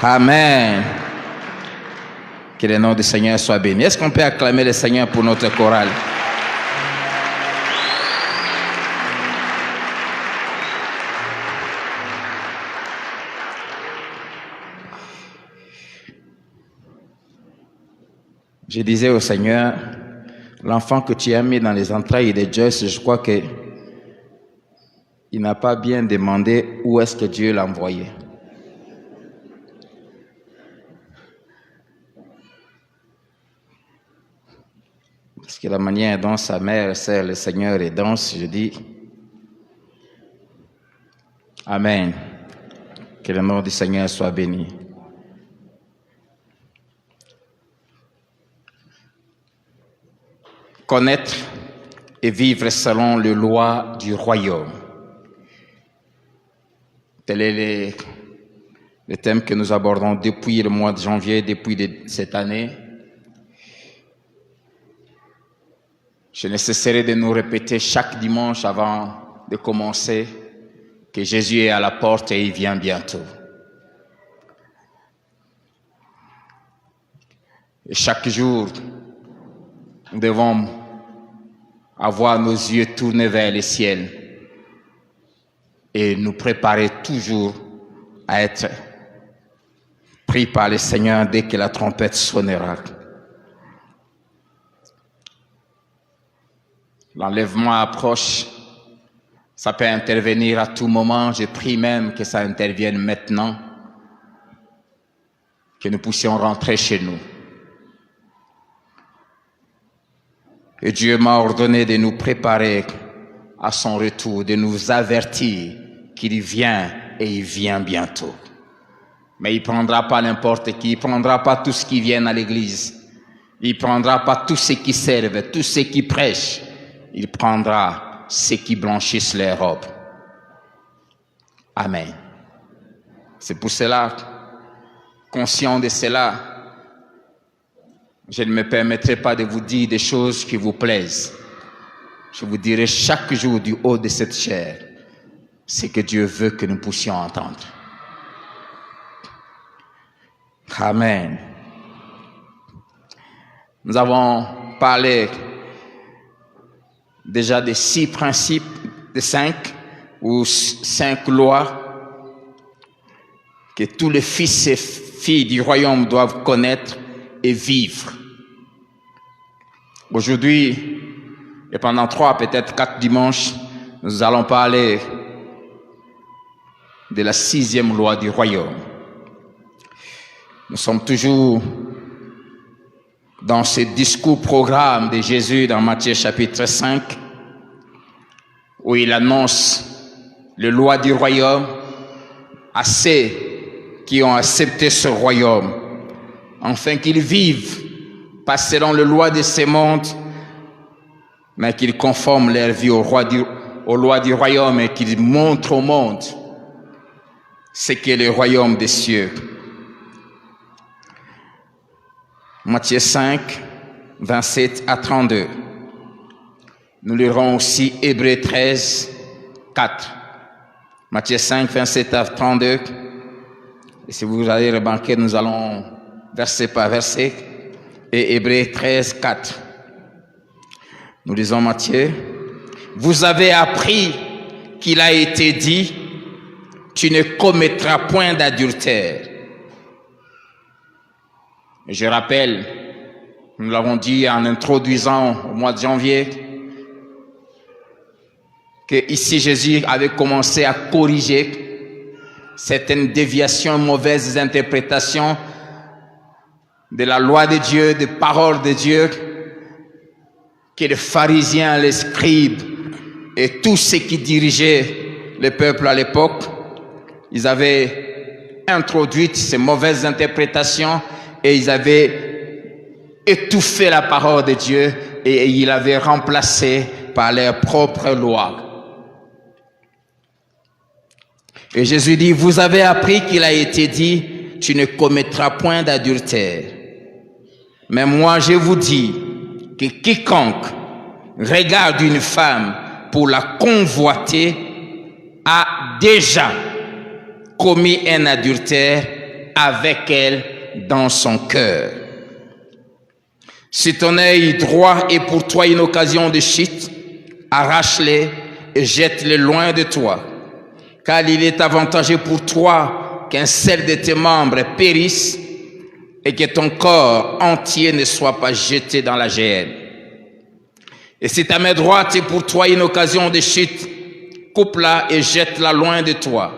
Amen. Que le nom du Seigneur soit béni. Est-ce qu'on peut acclamer le Seigneur pour notre chorale? Je disais au Seigneur, l'enfant que tu as mis dans les entrailles de Joyce, je crois que il n'a pas bien demandé où est-ce que Dieu l'a envoyé. Parce que la manière dont sa mère sert le Seigneur et danse, je dis Amen. Que le nom du Seigneur soit béni. Connaître et vivre selon les lois du royaume. Tel est le thème que nous abordons depuis le mois de janvier, depuis cette année. Je ne cesserai de nous répéter chaque dimanche avant de commencer que Jésus est à la porte et il vient bientôt. Et chaque jour, nous devons avoir nos yeux tournés vers le ciel et nous préparer toujours à être pris par le Seigneur dès que la trompette sonnera. L'enlèvement approche, ça peut intervenir à tout moment. Je prie même que ça intervienne maintenant, que nous puissions rentrer chez nous. Et Dieu m'a ordonné de nous préparer à son retour, de nous avertir qu'il vient et il vient bientôt. Mais il ne prendra pas n'importe qui, il ne prendra pas tous ceux qui viennent à l'église, il ne prendra pas tous ceux qui servent, tous ceux qui prêchent, il prendra ceux qui blanchissent les robes. Amen. C'est pour cela, conscient de cela, je ne me permettrai pas de vous dire des choses qui vous plaisent. Je vous dirai chaque jour du haut de cette chair ce que Dieu veut que nous puissions entendre. Amen. Nous avons parlé déjà de 6 principes, de 5 ou 5 lois que tous les fils et filles du royaume doivent connaître et vivre. Aujourd'hui, et pendant 3, peut-être 4 dimanches, nous allons parler de la 6e loi du royaume. Nous sommes toujours dans ce discours-programme de Jésus dans Matthieu chapitre 5, où il annonce les lois du royaume à ceux qui ont accepté ce royaume, afin qu'ils vivent pas selon les lois de ce monde, mais qu'ils conforment leur vie aux lois du royaume et qu'ils montrent au monde ce qu'est le royaume des cieux. Matthieu 5, 27 à 32. Nous lirons aussi Hébreux 13, 4. Matthieu 5, 27 à 32. Et si vous allez remarquer, nous allons verset par verset. Et Hébreux 13, 4. Nous lisons Matthieu. Vous avez appris qu'il a été dit, tu ne commettras point d'adultère. Je rappelle, nous l'avons dit en introduisant au mois de janvier, que ici Jésus avait commencé à corriger certaines déviations, mauvaises interprétations de la loi de Dieu, des paroles de Dieu, que les pharisiens, les scribes et tous ceux qui dirigeaient le peuple à l'époque, ils avaient introduit ces mauvaises interprétations et ils avaient étouffé la parole de Dieu et ils l'avaient remplacée par leur propre loi. Et Jésus dit, vous avez appris qu'il a été dit, tu ne commettras point d'adultère. Mais moi je vous dis que quiconque regarde une femme pour la convoiter a déjà commis un adultère avec elle dans son cœur. Si ton œil droit est pour toi une occasion de chute, arrache-les et jette-les loin de toi, car il est avantageux pour toi qu'un seul de tes membres périsse et que ton corps entier ne soit pas jeté dans la géhenne. Et si ta main droite est pour toi une occasion de chute, coupe-la et jette-la loin de toi,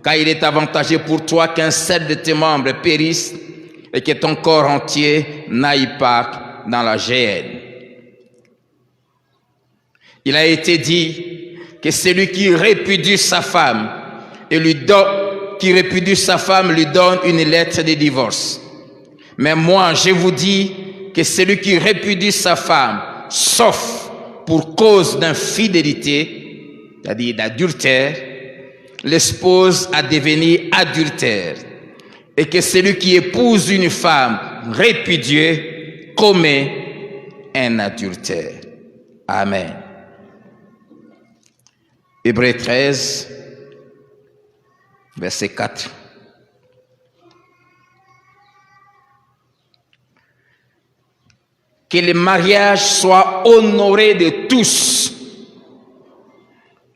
car il est avantageux pour toi qu'un seul de tes membres périsse et que ton corps entier n'aille pas dans la géhenne. Il a été dit que celui qui répudie sa femme et lui donne une lettre de divorce. Mais moi, je vous dis que celui qui répudie sa femme, sauf pour cause d'infidélité, c'est-à-dire d'adultère, l'expose à devenir adultère, et que celui qui épouse une femme répudiée commet un adultère. Amen. Hébreux 13, verset 4. Que le mariage soit honoré de tous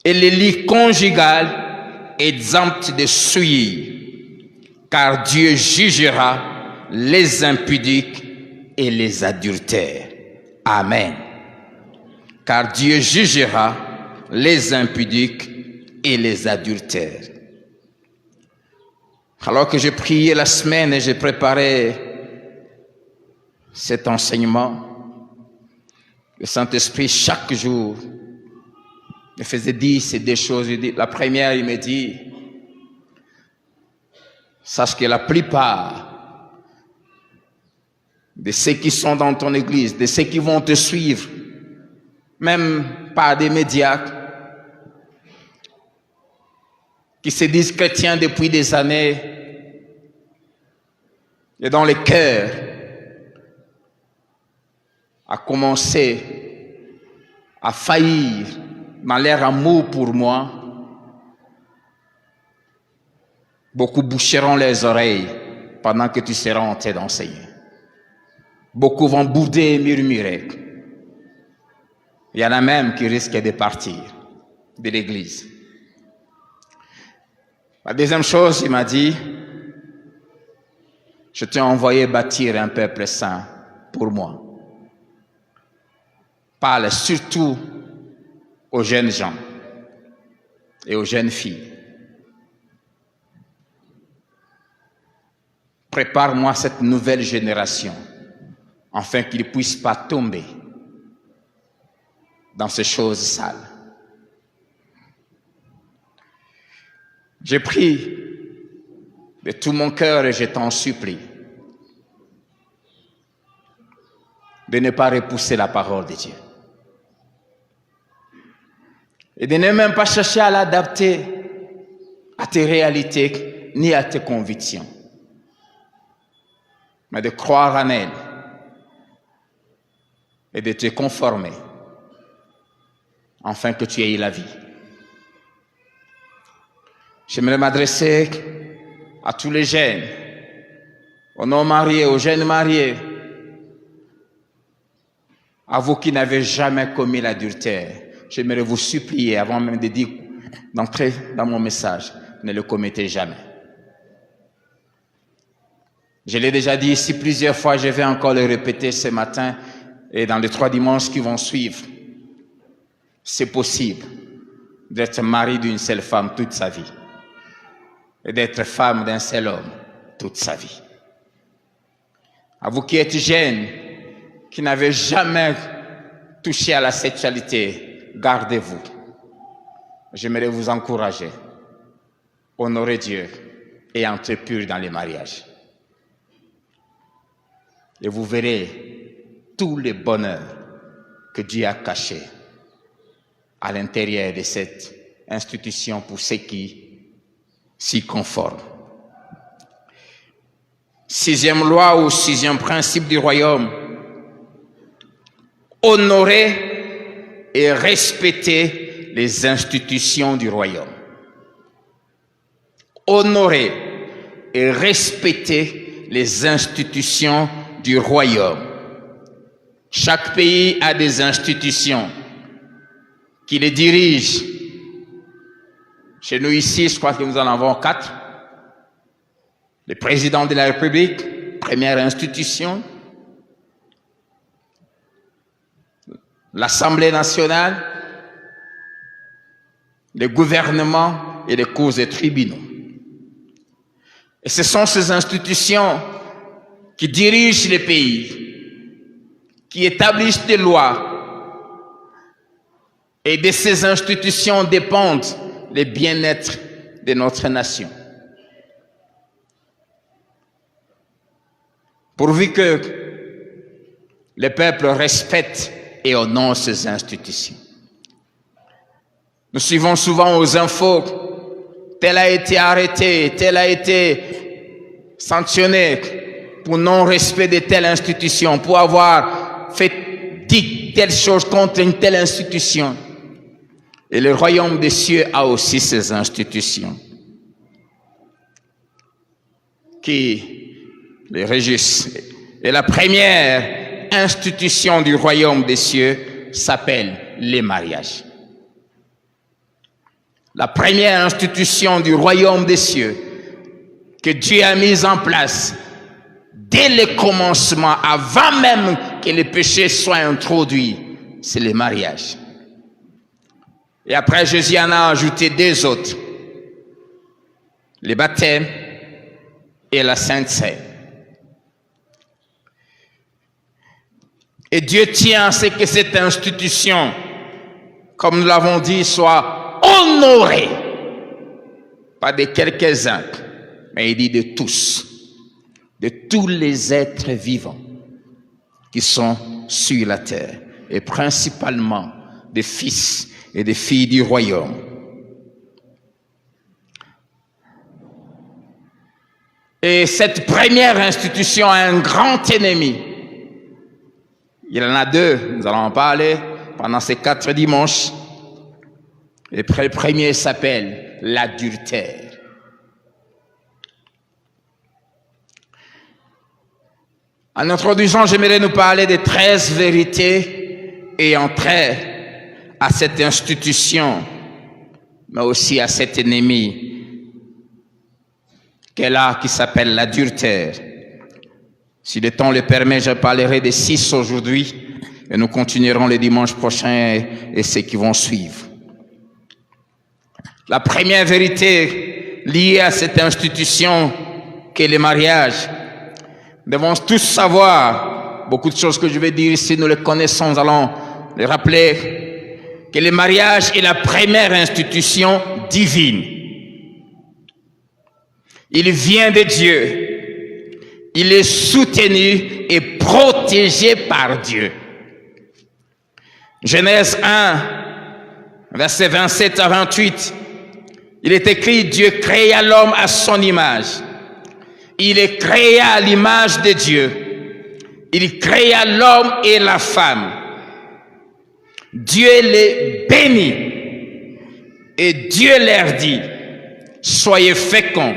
et le lit conjugal exempt de souillure, car Dieu jugera les impudiques et les adultères. Amen. Car Dieu jugera les impudiques et les adultères. Alors que je priais la semaine et je préparais cet enseignement, le Saint-Esprit chaque jour me faisait dire ces deux choses. La première, il me dit, sache que la plupart de ceux qui sont dans ton église, de ceux qui vont te suivre, même par des médias, qui se disent chrétiens depuis des années, et dont le cœur a commencé à faillir dans leur amour pour moi, beaucoup boucheront les oreilles pendant que tu seras en train d'enseigner. Beaucoup vont bouder et murmurer. Il y en a même qui risquent de partir de l'église. La deuxième chose, il m'a dit, je t'ai envoyé bâtir un peuple saint pour moi. Parle surtout aux jeunes gens et aux jeunes filles. Prépare-moi cette nouvelle génération afin qu'ils ne puissent pas tomber dans ces choses sales. J'ai pris de tout mon cœur et je t'en supplie de ne pas repousser la parole de Dieu. Et de ne même pas chercher à l'adapter à tes réalités ni à tes convictions, mais de croire en elle et de te conformer afin que tu aies la vie. J'aimerais m'adresser à tous les jeunes, aux non-mariés, aux jeunes mariés, à vous qui n'avez jamais commis l'adultère. J'aimerais vous supplier, avant même de dire, d'entrer dans mon message, ne le commettez jamais. Je l'ai déjà dit ici plusieurs fois, je vais encore le répéter ce matin et dans les 3 dimanches qui vont suivre. C'est possible d'être mari d'une seule femme toute sa vie et d'être femme d'un seul homme toute sa vie. À vous qui êtes jeunes, qui n'avez jamais touché à la sexualité, gardez-vous. J'aimerais vous encourager. Honorez Dieu et entrez pur dans les mariages. Et vous verrez tout le bonheur que Dieu a caché à l'intérieur de cette institution pour ceux qui s'y conforment. 6e loi ou 6e principe du royaume. Honorer et respecter les institutions du royaume. Honorer et respecter les institutions du royaume. Chaque pays a des institutions qui les dirigent. Chez nous ici, je crois que nous en avons 4. Le président de la République, première institution. L'Assemblée nationale, le gouvernement et les cours et tribunaux. Et ce sont ces institutions qui dirigent les pays, qui établissent des lois. Et de ces institutions dépendent le bien-être de notre nation. Pourvu que le peuple respecte et honore ces institutions. Nous suivons souvent aux infos, tel a été arrêté, tel a été sanctionné pour non-respect de telle institution, pour avoir dit telle chose contre une telle institution. Et le royaume des cieux a aussi ses institutions qui les régissent. Et la première institution du royaume des cieux s'appelle les mariages. La première institution du royaume des cieux que Dieu a mise en place dès le commencement, avant même que le péché soit introduit, c'est le mariage. Et après, Jésus en a ajouté 2 autres. Le baptême et la Sainte Seine. Et Dieu tient à ce que cette institution, comme nous l'avons dit, soit honorée. Pas de quelques-uns, mais il dit de tous. De tous les êtres vivants qui sont sur la terre. Et principalement des fils et des filles du royaume. Et cette première institution a un grand ennemi. Il y en a 2, nous allons en parler pendant ces 4 dimanches. Le premier s'appelle l'adultère. En introduisant, j'aimerais nous parler des 13 vérités ayant trait à cette institution, mais aussi à cet ennemi qu'elle a, qui s'appelle l'adultère. Si le temps le permet, je parlerai des 6 aujourd'hui, et nous continuerons le dimanche prochain et ceux qui vont suivre. La première vérité liée à cette institution qu'est le mariage, nous devons tous savoir, beaucoup de choses que je vais dire ici, nous les connaissons, nous allons les rappeler, que le mariage est la première institution divine. Il vient de Dieu. Il est soutenu et protégé par Dieu. Genèse 1, versets 27 à 28, il est écrit, Dieu créa l'homme à son image. Il est créé à l'image de Dieu. Il créa l'homme et la femme. Dieu les bénit. Et Dieu leur dit, soyez féconds,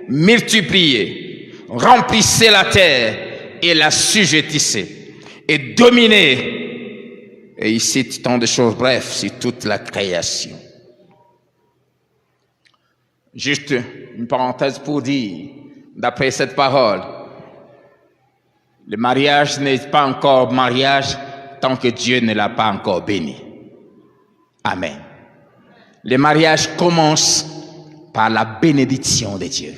multipliez, remplissez la terre et la sujettissez. Et dominez. Et il cite tant de choses, bref, c'est toute la création. Juste une parenthèse pour dire, d'après cette parole, le mariage n'est pas encore mariage tant que Dieu ne l'a pas encore béni. Amen. Le mariage commence par la bénédiction de Dieu.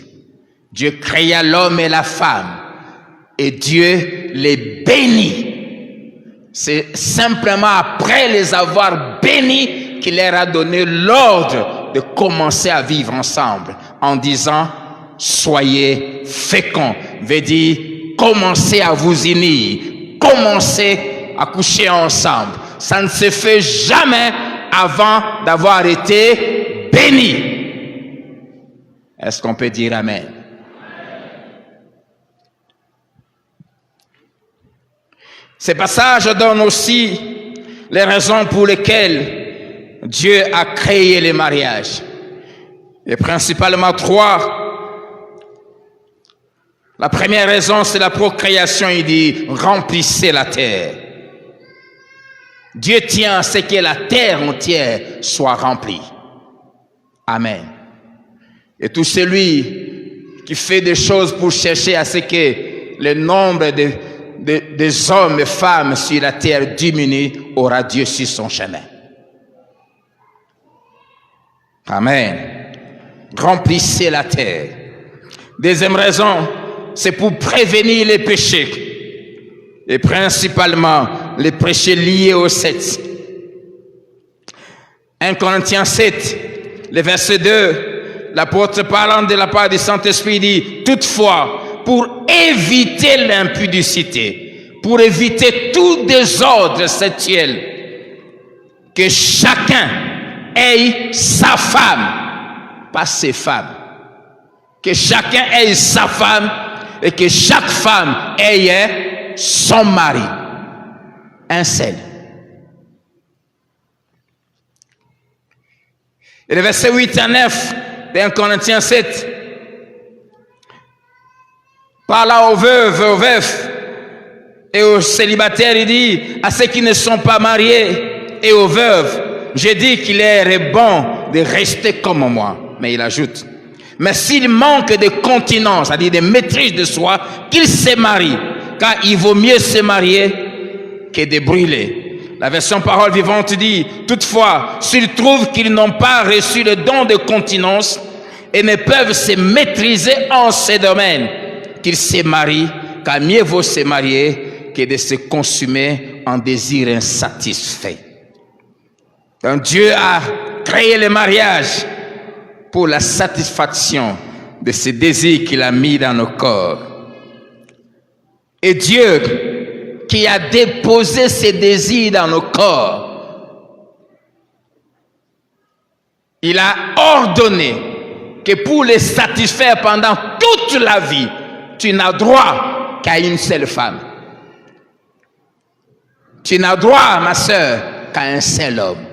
Dieu créa l'homme et la femme et Dieu les bénit. C'est simplement après les avoir bénis qu'il leur a donné l'ordre de commencer à vivre ensemble en disant soyez féconds, veut dire commencez à vous unir, commencez à coucher ensemble. Ça ne se fait jamais avant d'avoir été béni. Est-ce qu'on peut dire amen? Ces passages donnent aussi les raisons pour lesquelles Dieu a créé les mariages. Et principalement 3. La première raison, c'est la procréation. Il dit, remplissez la terre. Dieu tient à ce que la terre entière soit remplie. Amen. Et tout celui qui fait des choses pour chercher à ce que le nombre des hommes et femmes sur la terre diminue, aura Dieu sur son chemin. Amen. Remplissez la terre. Deuxième raison, c'est pour prévenir les péchés. Et principalement, les péchés liés au sexe. 1 Corinthiens 7, le verset 2, l'apôtre parlant de la part du Saint-Esprit dit, toutefois, pour éviter l'impudicité, pour éviter tout désordre sexuel, que chacun ait sa femme, pas ses femmes, que chacun ait sa femme et que chaque femme ait son mari, un seul. Et le verset 8 à 9 de 1 Corinthiens 7 parle aux veuves, aux veufs et aux célibataires, il dit à ceux qui ne sont pas mariés et aux veuves, j'ai dit qu'il est bon de rester comme moi. Mais il ajoute, mais s'il manque de continence, c'est-à-dire de maîtrise de soi, qu'il se marie, car il vaut mieux se marier que de brûler. La version parole vivante dit, toutefois, s'ils trouvent qu'ils n'ont pas reçu le don de continence et ne peuvent se maîtriser en ce domaine, qu'ils se marient, car mieux vaut se marier que de se consumer en désir insatisfait. Donc Dieu a créé le mariage pour la satisfaction de ce désir qu'il a mis dans nos corps. Et Dieu, qui a déposé ces désirs dans nos corps, il a ordonné que pour les satisfaire pendant toute la vie, tu n'as droit qu'à une seule femme. Tu n'as droit, ma sœur, qu'à un seul homme.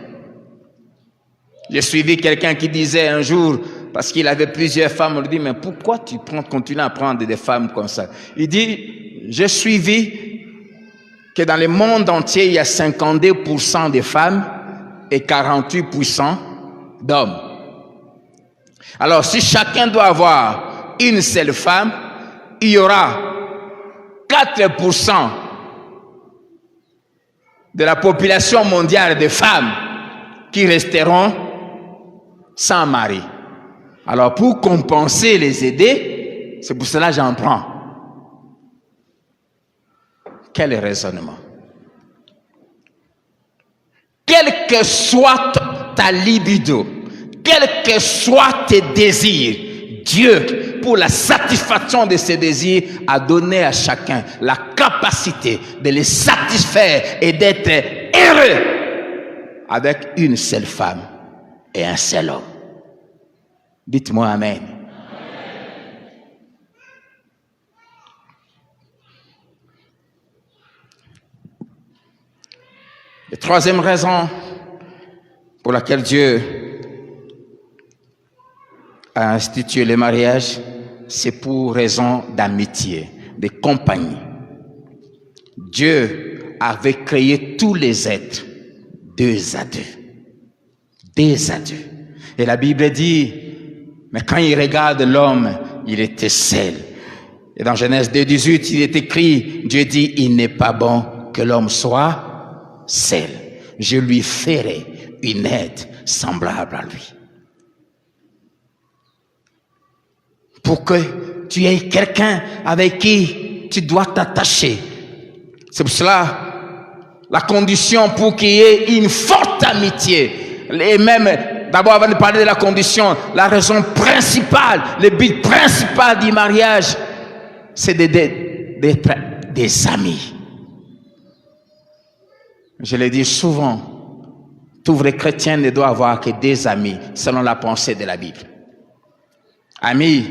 J'ai suivi quelqu'un qui disait un jour, parce qu'il avait plusieurs femmes, on lui dit, mais pourquoi tu continues à prendre des femmes comme ça? Il dit, j'ai suivi que dans le monde entier, il y a 52% de femmes et 48% d'hommes. Alors, si chacun doit avoir une seule femme, il y aura 4% de la population mondiale de femmes qui resteront sans mari. Alors, pour compenser, les aider, c'est pour cela que j'en prends. Quel raisonnement! Quel que soit ta libido, quels que soient tes désirs, Dieu, pour la satisfaction de ses désirs, a donné à chacun la capacité de les satisfaire et d'être heureux avec une seule femme et un seul homme. Dites-moi Amen. La troisième raison pour laquelle Dieu a institué le mariage, c'est pour raison d'amitié, de compagnie. Dieu avait créé tous les êtres deux à deux. Deux à deux. Et la Bible dit, mais quand il regarde l'homme, il était seul. Et dans Genèse 2:18, il est écrit, Dieu dit, il n'est pas bon que l'homme soit seul. Je lui ferai une aide semblable à lui. Pour que tu aies quelqu'un avec qui tu dois t'attacher. C'est pour cela, la condition pour qu'il y ait une forte amitié, et même, d'abord avant de parler de la condition, la raison principale, le but principal du mariage, c'est d'être des amis. Je le dis souvent, tout vrai chrétien ne doit avoir que des amis, selon la pensée de la Bible. Ami,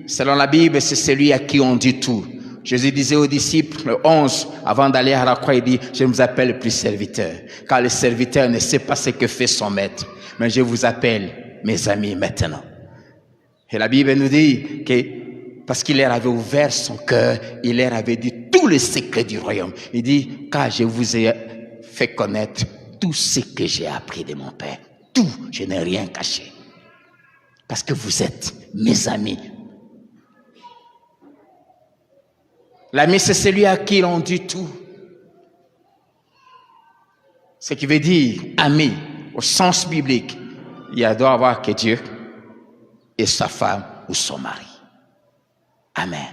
selon la Bible, c'est celui à qui on dit tout. Jésus disait aux disciples, le 11, avant d'aller à la croix, il dit, je ne vous appelle plus serviteur, car le serviteur ne sait pas ce que fait son maître, mais je vous appelle mes amis maintenant. Et la Bible nous dit que Parce qu'il leur avait ouvert son cœur, il leur avait dit tous les secrets du royaume. Il dit, car je vous ai fait connaître tout ce que j'ai appris de mon Père. Tout, je n'ai rien caché. Parce que vous êtes mes amis. L'ami, c'est celui à qui l'on dit tout. Ce qui veut dire ami, au sens biblique, il doit avoir que Dieu et sa femme ou son mari. Amen.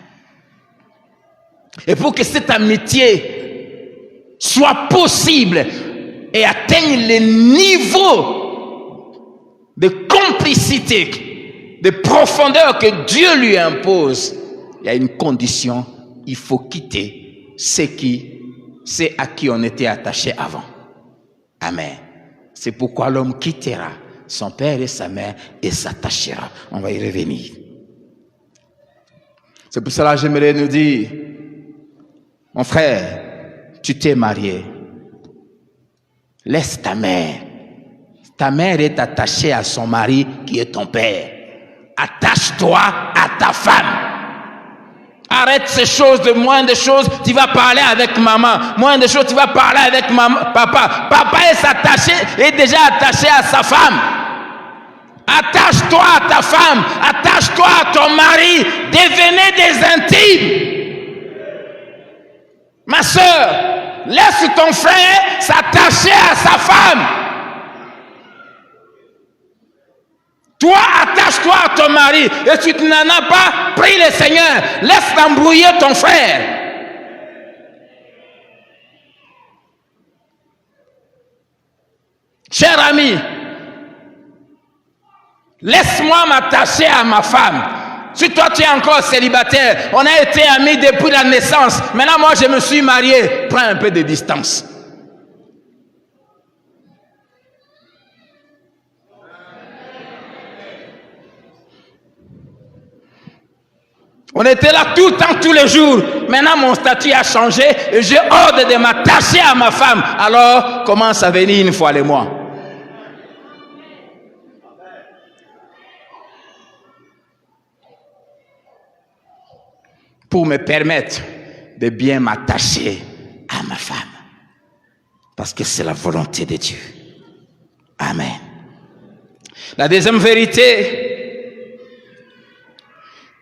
Et pour que cette amitié soit possible et atteigne le niveau de complicité, de profondeur que Dieu lui impose, il y a une condition, il faut quitter ceux à qui on était attaché avant. Amen. C'est pourquoi l'homme quittera son père et sa mère et s'attachera. On va y revenir. C'est pour cela que j'aimerais nous dire, mon frère, tu t'es marié. Laisse ta mère. Ta mère est attachée à son mari qui est ton père. Attache-toi à ta femme. Arrête ces choses, de moins de choses, tu vas parler avec maman. Moins de choses, tu vas parler avec papa. Papa est déjà attaché à sa femme. Attache-toi à ta femme, attache-toi à ton mari, devenez des intimes. Ma soeur, laisse ton frère s'attacher à sa femme. Toi, attache-toi à ton mari. Et si tu n'en as pas, prie le Seigneur. Laisse t'embrouiller ton frère. Cher ami, laisse-moi m'attacher à ma femme. Si toi tu es encore célibataire, on a été amis depuis la naissance. Maintenant moi je me suis marié. Prends un peu de distance. On était là tout le temps, tous les jours. Maintenant, mon statut a changé et j'ai ordre de m'attacher à ma femme. Alors, commence à venir une fois les mois. Pour me permettre de bien m'attacher à ma femme. Parce que c'est la volonté de Dieu. Amen. La deuxième vérité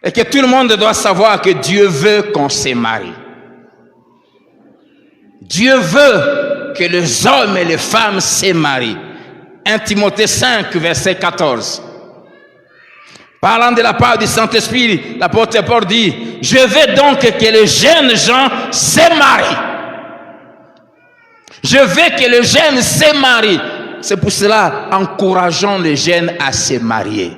et que tout le monde doit savoir que Dieu veut qu'on se marie. Dieu veut que les hommes et les femmes se marient. 1 Timothée 5, verset 14. Parlant de la part du Saint-Esprit, l'apôtre Paul dit, je veux donc que les jeunes gens se marient. Je veux que les jeunes se marient. C'est pour cela, encourageons les jeunes à se marier.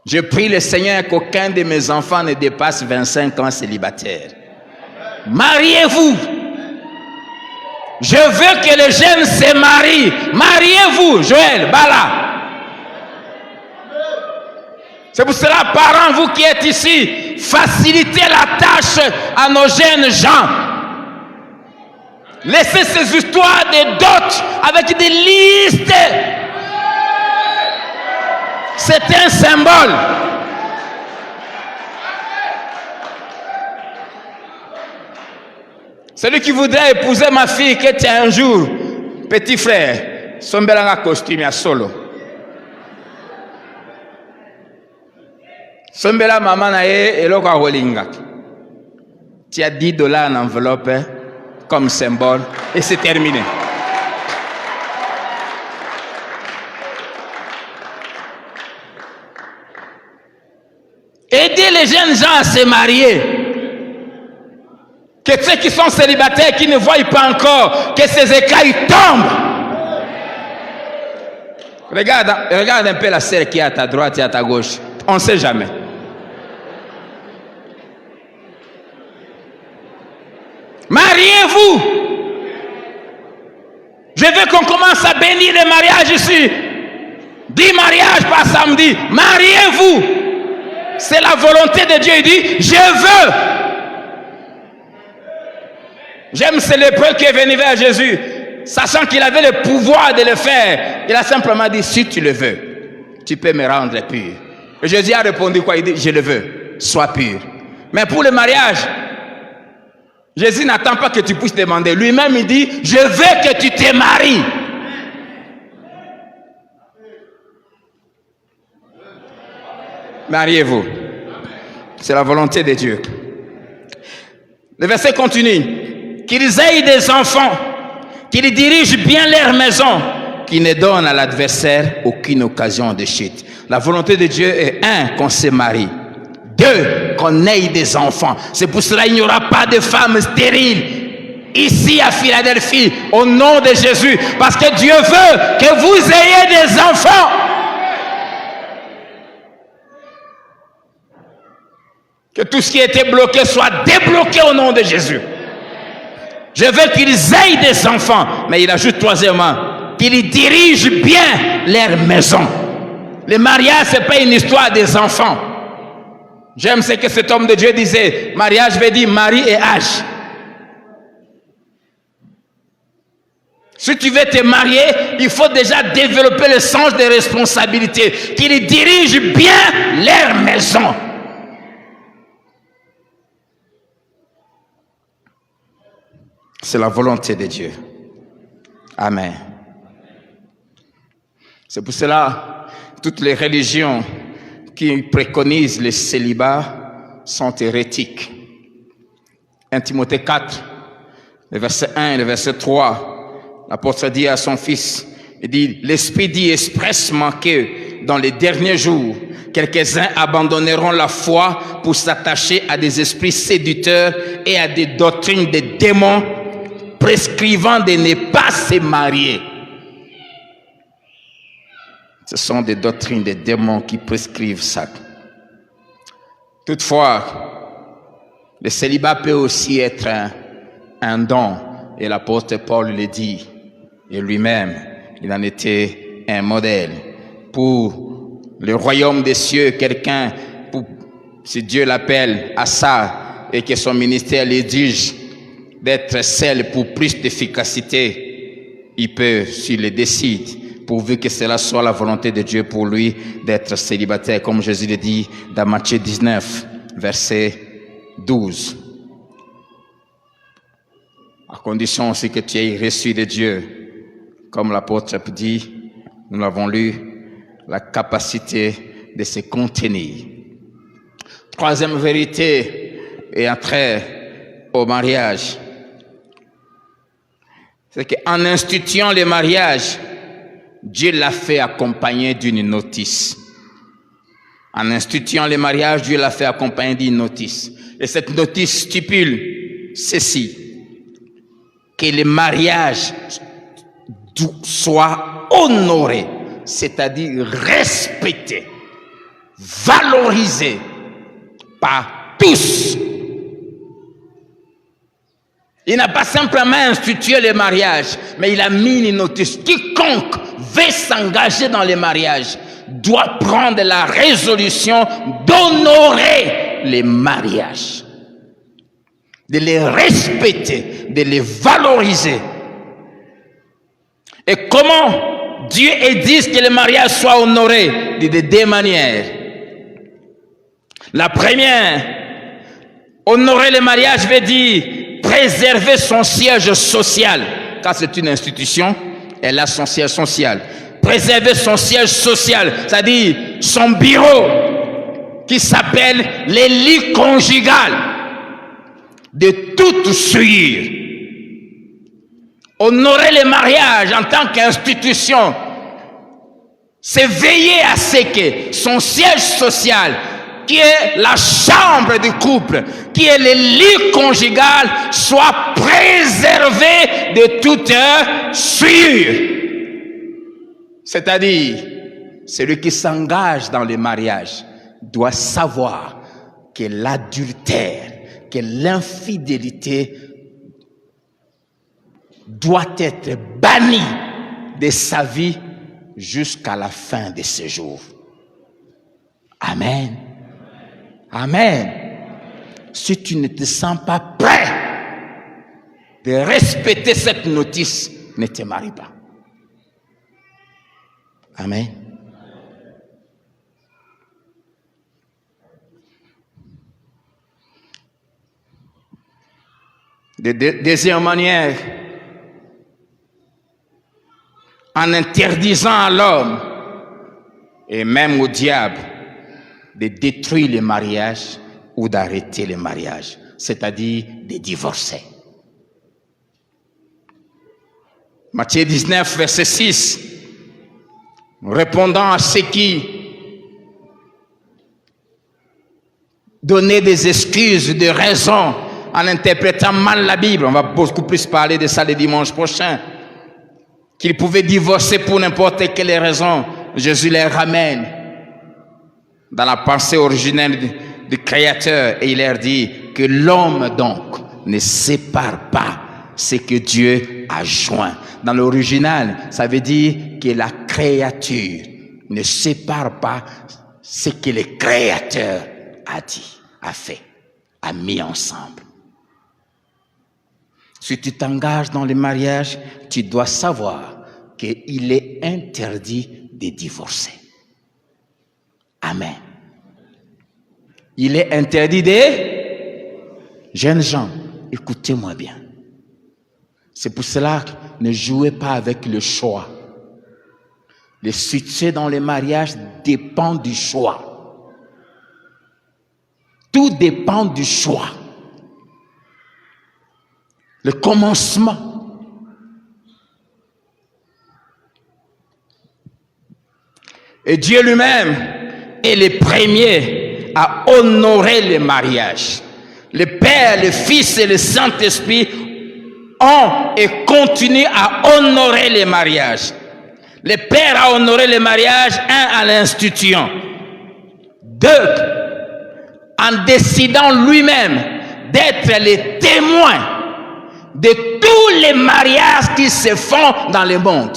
Je prie le Seigneur qu'aucun de mes enfants ne dépasse 25 ans célibataire. Mariez-vous. Je veux que les jeunes se marient. Mariez-vous, Joël, Bala. C'est pour cela, parents, vous qui êtes ici, facilitez la tâche à nos jeunes gens. Laissez ces histoires de dot avec des listes. C'est un symbole. Celui qui voudrait épouser ma fille qui était un jour, petit frère, son bel costume à solo. Son bel maman nae et l'autre rolinga. Tu as $10 en enveloppe comme symbole et c'est terminé. Aidez les jeunes gens à se marier. Que ceux qui sont célibataires, qui ne voient pas encore, que ces écailles tombent. Regarde un peu la sœur qui est à ta droite et à ta gauche. On ne sait jamais. Mariez-vous. Je veux qu'on commence à bénir les mariages ici. 10 mariages par samedi. Mariez-vous. C'est la volonté de Dieu. Il dit, je veux. J'aime ce lépreux qui est venu vers Jésus, sachant qu'il avait le pouvoir de le faire. Il a simplement dit, si tu le veux, tu peux me rendre pur. Et Jésus a répondu quoi? Il dit, je le veux, sois pur. Mais pour le mariage, Jésus n'attend pas que tu puisses demander. Lui-même, il dit, je veux que tu te maries. Mariez-vous. C'est la volonté de Dieu. Le verset continue. Qu'ils aient des enfants, qu'ils dirigent bien leur maison, qu'ils ne donnent à l'adversaire aucune occasion de chute. La volonté de Dieu est qu'on se marie. 2, qu'on ait des enfants. C'est pour cela qu'il n'y aura pas de femmes stériles ici à Philadelphie, au nom de Jésus. Parce que Dieu veut que vous ayez des enfants. Que tout ce qui était bloqué soit débloqué au nom de Jésus. Je veux qu'ils aient des enfants. Mais il ajoute troisièmement, qu'ils dirigent bien leur maison. Le mariage, ce n'est pas une histoire des enfants. J'aime ce que cet homme de Dieu disait. Mariage veut dire mari et âge. Si tu veux te marier, il faut déjà développer le sens des responsabilités. Qu'ils dirigent bien leur maison. C'est la volonté de Dieu. Amen. C'est pour cela, toutes les religions qui préconisent le célibat sont hérétiques. 1 Timothée 4, le verset 1 et le verset 3, l'apôtre dit à son fils, il dit, l'Esprit dit expressement que dans les derniers jours, quelques-uns abandonneront la foi pour s'attacher à des esprits séducteurs et à des doctrines de démons, prescrivant de ne pas se marier. Ce sont des doctrines des démons qui prescrivent ça. Toutefois, le célibat peut aussi être un don. Et l'apôtre Paul le dit. Et lui-même, il en était un modèle. Pour le royaume des cieux, quelqu'un, si Dieu l'appelle à ça, et que son ministère l'exige d'être seul pour plus d'efficacité, il peut, s'il le décide, pourvu que cela soit la volonté de Dieu pour lui, d'être célibataire, comme Jésus le dit dans Matthieu 19, verset 12. À condition aussi que tu aies reçu de Dieu, comme l'apôtre dit, nous l'avons lu, la capacité de se contenir. Troisième vérité, et après au mariage, c'est qu'en instituant le mariage, Dieu l'a fait accompagner d'une notice. En instituant le mariage, Dieu l'a fait accompagner d'une notice. Et cette notice stipule ceci, que le mariage soit honoré, c'est-à-dire respecté, valorisé par tous. Il n'a pas simplement institué le mariage, mais il a mis une notice. Quiconque veut s'engager dans le mariage doit prendre la résolution d'honorer les mariages, de les respecter, de les valoriser. Et comment Dieu exige que le mariage soit honoré? De deux manières. La première, honorer le mariage veut dire préserver son siège social, car c'est une institution, elle a son siège social. Préserver son siège social, c'est-à-dire son bureau, qui s'appelle les lits conjugales, de toute souillure. Honorer le mariage en tant qu'institution, c'est veiller à ce que son siège social, qui est la chambre du couple, qui est le lit conjugal, soit préservé de toute souillure. C'est-à-dire, celui qui s'engage dans le mariage doit savoir que l'adultère, que l'infidélité doit être banni de sa vie jusqu'à la fin de ses jours. Amen. Amen. Si tu ne te sens pas prêt de respecter cette notice, ne te marie pas. Amen. De deuxième manière, en interdisant à l'homme et même au diable de détruire le mariage ou d'arrêter le mariage, c'est-à-dire de divorcer. Matthieu 19, verset 6, répondant à ceux qui donnaient des excuses, des raisons, en interprétant mal la Bible, on va beaucoup plus parler de ça le dimanche prochain, qu'ils pouvaient divorcer pour n'importe quelle raison, Jésus les ramène dans la pensée originelle du Créateur et il leur dit que l'homme donc ne sépare pas ce que Dieu a joint. Dans l'original, ça veut dire que la créature ne sépare pas ce que le Créateur a dit, a fait, a mis ensemble. Si tu t'engages dans le mariage, tu dois savoir qu'il est interdit de divorcer. Amen. Il est interdit de... Jeunes gens, écoutez-moi bien. C'est pour cela que ne jouez pas avec le choix. Le succès dans le mariage dépend du choix. Tout dépend du choix. Le commencement. Et Dieu lui-même est le premier à honorer le mariage. Le Père, le Fils et le Saint-Esprit ont et continuent à honorer les mariages. Le Père a honoré le mariage, un, en l'instituant. Deux, en décidant lui-même d'être le témoin de tous les mariages qui se font dans le monde.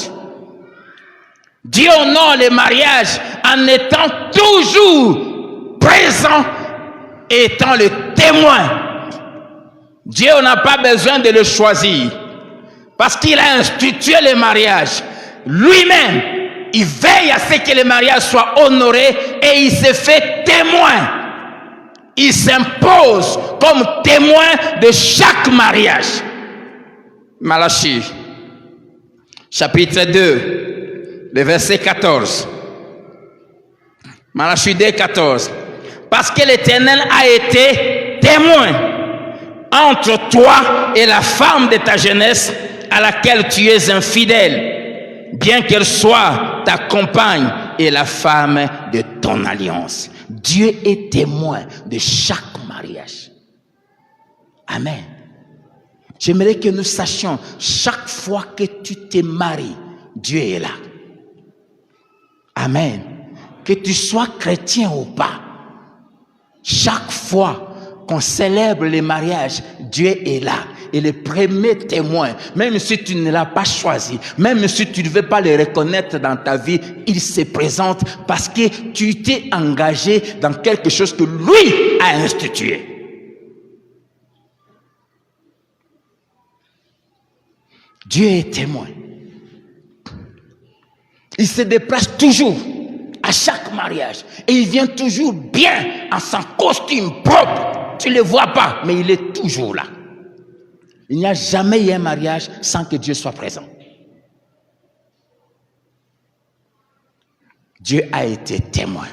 Dieu honore le mariage en étant toujours présent et étant le témoin. Dieu n'a pas besoin de le choisir parce qu'il a institué le mariage. Lui-même, il veille à ce que le mariage soit honoré et il se fait témoin. Il s'impose comme témoin de chaque mariage. Malachie, chapitre 2, le verset 14. Malachie 2, 14. Parce que l'Éternel a été témoin entre toi et la femme de ta jeunesse à laquelle tu es infidèle, bien qu'elle soit ta compagne et la femme de ton alliance. Dieu est témoin de chaque mariage. Amen. J'aimerais que nous sachions, chaque fois que tu te maries, Dieu est là. Amen. Que tu sois chrétien ou pas, chaque fois qu'on célèbre les mariages, Dieu est là. Et le premier témoin, même si tu ne l'as pas choisi, même si tu ne veux pas le reconnaître dans ta vie, il se présente parce que tu t'es engagé dans quelque chose que lui a institué. Dieu est témoin. Il se déplace toujours à chaque mariage. Et il vient toujours bien en son costume propre. Tu ne le vois pas, mais il est toujours là. Il n'y a jamais eu un mariage sans que Dieu soit présent. Dieu a été témoin.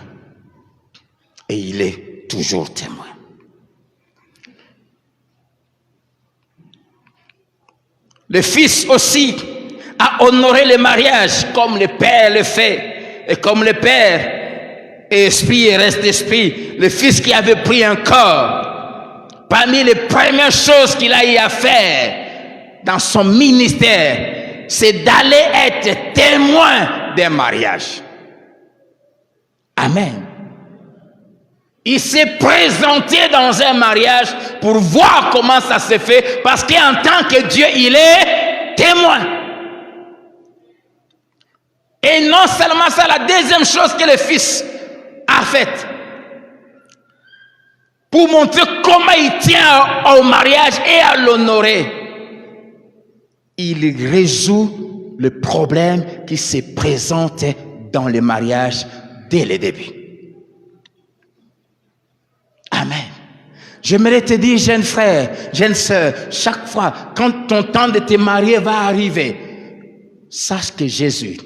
Et il est toujours témoin. Le Fils aussi a honoré le mariage comme le Père le fait. Et comme le Père est esprit et reste esprit, le Fils qui avait pris un corps, parmi les premières choses qu'il a eu à faire dans son ministère, c'est d'aller être témoin d'un mariage. Amen. Il s'est présenté dans un mariage pour voir comment ça se fait, parce qu'en tant que Dieu, il est témoin. Et non seulement ça, la deuxième chose que le Fils a faite, pour montrer comment il tient au mariage et à l'honorer, il résout le problème qui se présente dans le mariage dès le début. Amen. J'aimerais te dire, jeune frère, jeune sœur, chaque fois, quand ton temps de te marier va arriver, sache que Jésus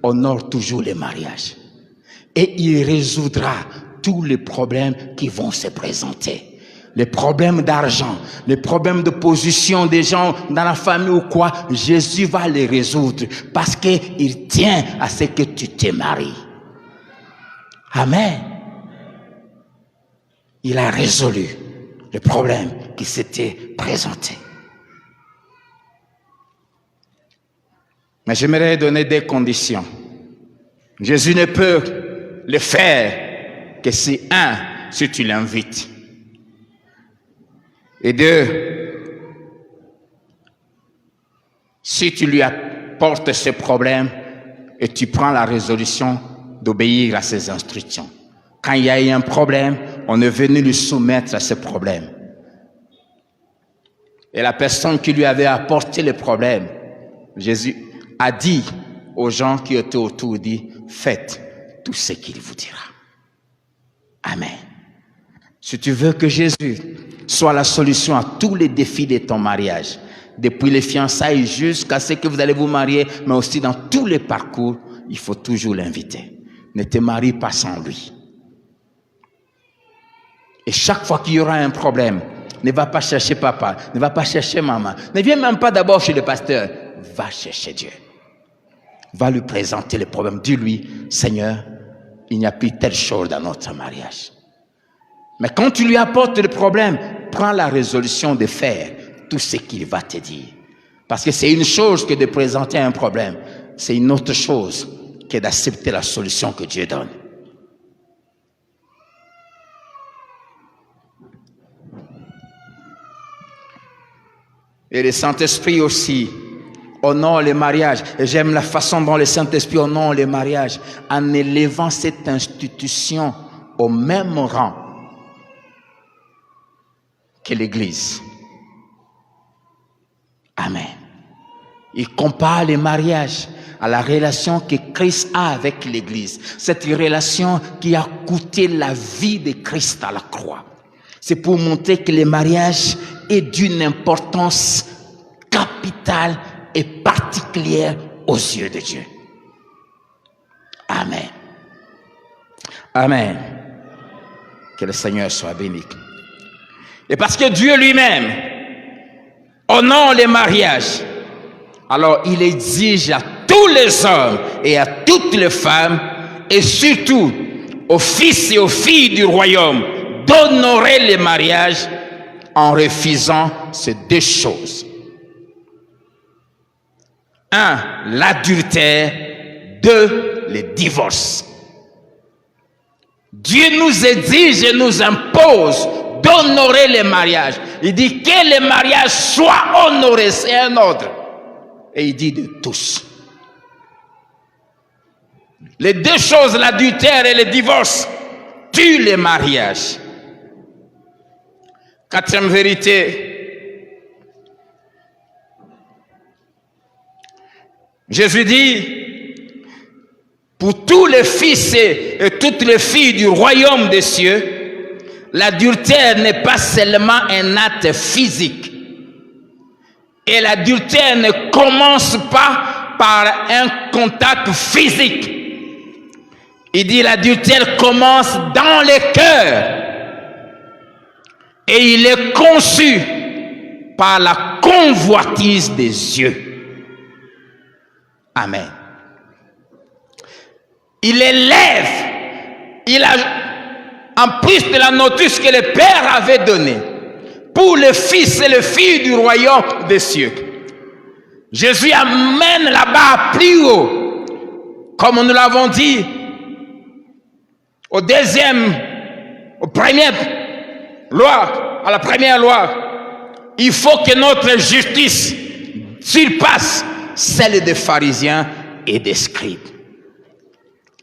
honore toujours les mariages. Et il résoudra tous les problèmes qui vont se présenter. Les problèmes d'argent, les problèmes de position des gens dans la famille ou quoi, Jésus va les résoudre parce qu'il tient à ce que tu te maries. Amen. Il a résolu le problème qui s'était présenté. Mais j'aimerais donner des conditions. Jésus ne peut le faire que si, un, si tu l'invites. Et deux, si tu lui apportes ce problème et tu prends la résolution d'obéir à ses instructions. Quand il y a eu un problème, on est venu lui soumettre à ce problème. Et la personne qui lui avait apporté le problème, Jésus a dit aux gens qui étaient autour, dit, faites tout ce qu'il vous dira. Amen. Si tu veux que Jésus soit la solution à tous les défis de ton mariage, depuis les fiançailles jusqu'à ce que vous allez vous marier, mais aussi dans tous les parcours, il faut toujours l'inviter. Ne te marie pas sans lui. Et chaque fois qu'il y aura un problème, ne va pas chercher papa, ne va pas chercher maman, ne viens même pas d'abord chez le pasteur, va chercher Dieu. Va lui présenter le problème. Dis-lui, Seigneur, il n'y a plus telle chose dans notre mariage. Mais quand tu lui apportes le problème, prends la résolution de faire tout ce qu'il va te dire. Parce que c'est une chose que de présenter un problème. C'est une autre chose que d'accepter la solution que Dieu donne. Et le Saint-Esprit aussi honore les mariages. Et j'aime la façon dont le Saint-Esprit honore les mariages en élevant cette institution au même rang que l'Église. Amen. Il compare les mariages à la relation que Christ a avec l'Église. Cette relation qui a coûté la vie de Christ à la croix. C'est pour montrer que le mariage est d'une importance capitale et particulière aux yeux de Dieu. Amen. Amen. Que le Seigneur soit béni. Et parce que Dieu lui-même honore les mariages, alors il exige à tous les hommes et à toutes les femmes, et surtout aux fils et aux filles du royaume, d'honorer les mariages en refusant ces deux choses. 1. L'adultère. 2. Le divorce. Dieu nous exige et nous impose d'honorer les mariages. Il dit que les mariages soient honorés, c'est un ordre. Et il dit de tous. Les deux choses, l'adultère et le divorce, tuent les mariages. 4e vérité. Jésus dit, pour tous les fils et toutes les filles du royaume des cieux, l'adultère n'est pas seulement un acte physique. Et l'adultère ne commence pas par un contact physique. Il dit l'adultère commence dans le cœur. Et il est conçu par la convoitise des yeux. Amen. Il élève, il a, en plus de la notice que le Père avait donnée, pour les fils et les filles du royaume des cieux. Jésus amène là-bas plus haut, comme nous l'avons dit, à la première loi, il faut que notre justice surpasse celle des pharisiens et des scribes.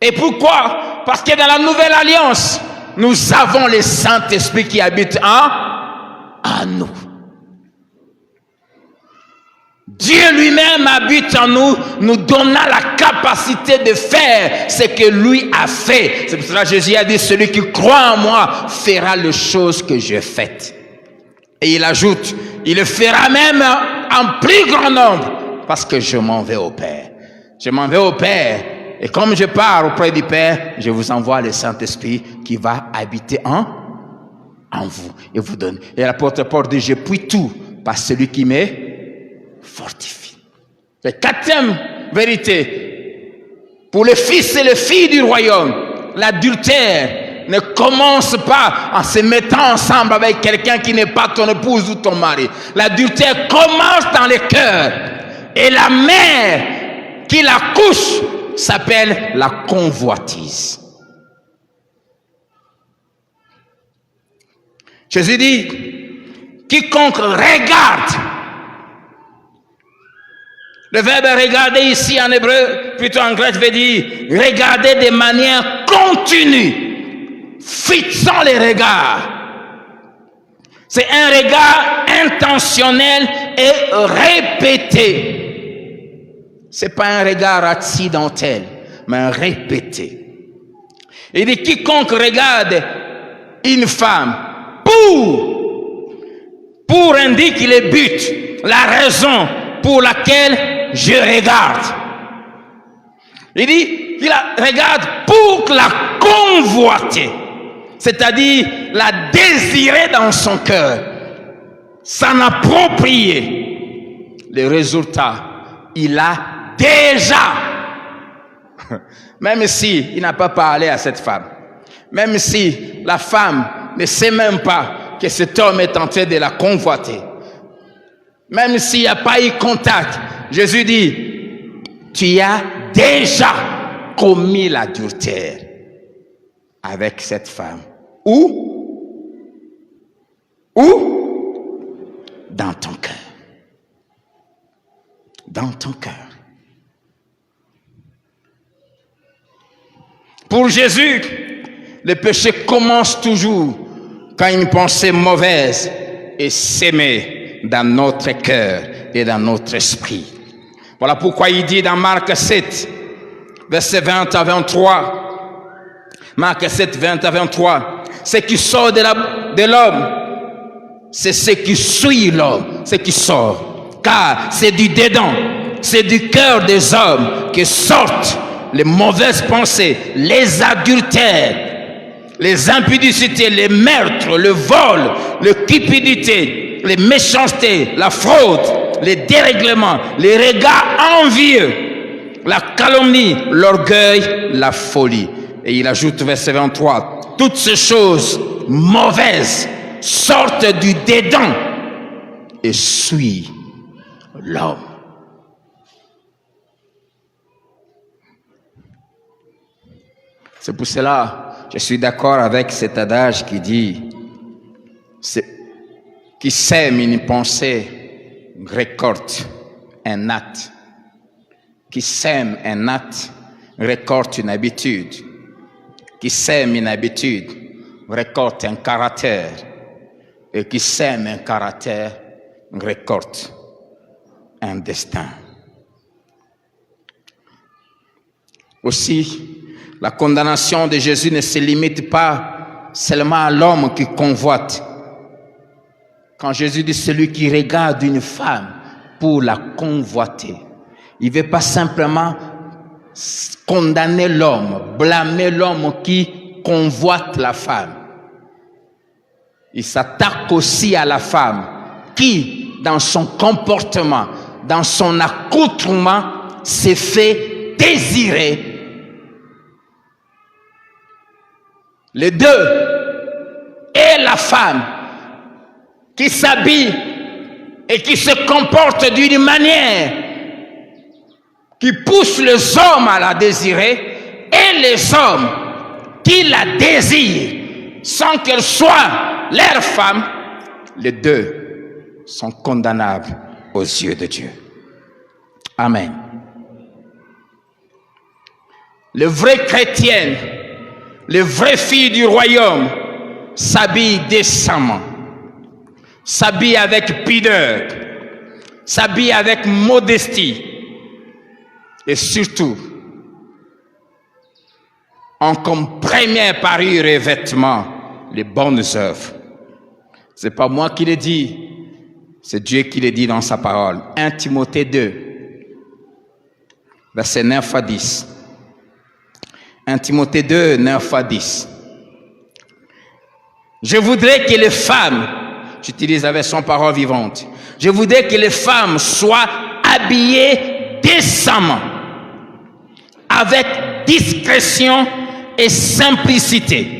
Et pourquoi? Parce que dans la nouvelle alliance, nous avons le Saint-Esprit qui habite en nous. Dieu lui-même habite en nous, nous donnant la capacité de faire ce que lui a fait. C'est pour cela que Jésus a dit, celui qui croit en moi fera les choses que j'ai faites. Et il ajoute, il le fera même en plus grand nombre, parce que je m'en vais au Père. Je m'en vais au Père, et comme je pars auprès du Père, je vous envoie le Saint-Esprit qui va habiter en vous, et vous donne. Et l'apôtre Paul dit, je puis tout par celui qui me fortifie. La quatrième vérité, pour les fils et les filles du royaume, l'adultère ne commence pas en se mettant ensemble avec quelqu'un qui n'est pas ton épouse ou ton mari. L'adultère commence dans le cœur. Et la mère qui l'accouche s'appelle la convoitise. Jésus dit, quiconque regarde, le verbe regarder ici en hébreu, plutôt en grec, veut dire regarder de manière continue. Fixons les regards. C'est un regard intentionnel et répété. C'est pas un regard accidentel, mais un répété. Il dit quiconque regarde une femme pour indiquer le but, la raison pour laquelle je regarde. Il dit qu'il la regarde pour la convoiter. C'est-à-dire la désirer dans son cœur, s'en approprier. Le résultat, il a déjà, même si il n'a pas parlé à cette femme, même si la femme ne sait même pas que cet homme est en train de la convoiter, même s'il n'y a pas eu contact, Jésus dit, tu as déjà commis l'adultère avec cette femme. Où dans ton cœur. Dans ton cœur. Pour Jésus, le péché commence toujours quand une pensée mauvaise est sémée dans notre cœur et dans notre esprit. Voilà pourquoi il dit dans Marc 7, versets 20 à 23, Marc 7, 20 à 23, ce qui sort de l'homme, c'est ce qui suit l'homme, ce qui sort. Car c'est du dedans, c'est du cœur des hommes que sortent les mauvaises pensées, les adultères, les impudicités, les meurtres, le vol, la cupidité, les méchancetés, la fraude, les dérèglements, les regards envieux, la calomnie, l'orgueil, la folie. Et il ajoute verset 23, toutes ces choses mauvaises sortent du dedans et suivent l'homme. C'est pour cela, je suis d'accord avec cet adage qui dit, qui sème une pensée récolte un acte. Qui sème un acte récolte une habitude. Qui sème une habitude récolte un caractère. Et qui sème un caractère récolte un destin. Aussi, la condamnation de Jésus ne se limite pas seulement à l'homme qui convoite. Quand Jésus dit celui qui regarde une femme pour la convoiter, il ne veut pas simplement condamner l'homme, blâmer l'homme qui convoite la femme. Il s'attaque aussi à la femme qui, dans son comportement, dans son accoutrement, s'est fait désirer. Les deux, et la femme qui s'habille et qui se comporte d'une manière qui pousse les hommes à la désirer, et les hommes qui la désirent sans qu'elle soit leur femme, les deux sont condamnables aux yeux de Dieu. Amen. Les vraies chrétiennes, les vraies filles du royaume s'habillent décemment, s'habillent avec pudeur, s'habillent avec modestie et surtout ont comme première parure et vêtements les bonnes œuvres. C'est pas moi qui le dis, c'est Dieu qui le dit dans sa parole. 1 Timothée 2, versets 9 à 10. 1 Timothée 2, 9 à 10. Je voudrais que les femmes, j'utilise la version parole vivante, je voudrais que les femmes soient habillées décemment, avec discrétion et simplicité.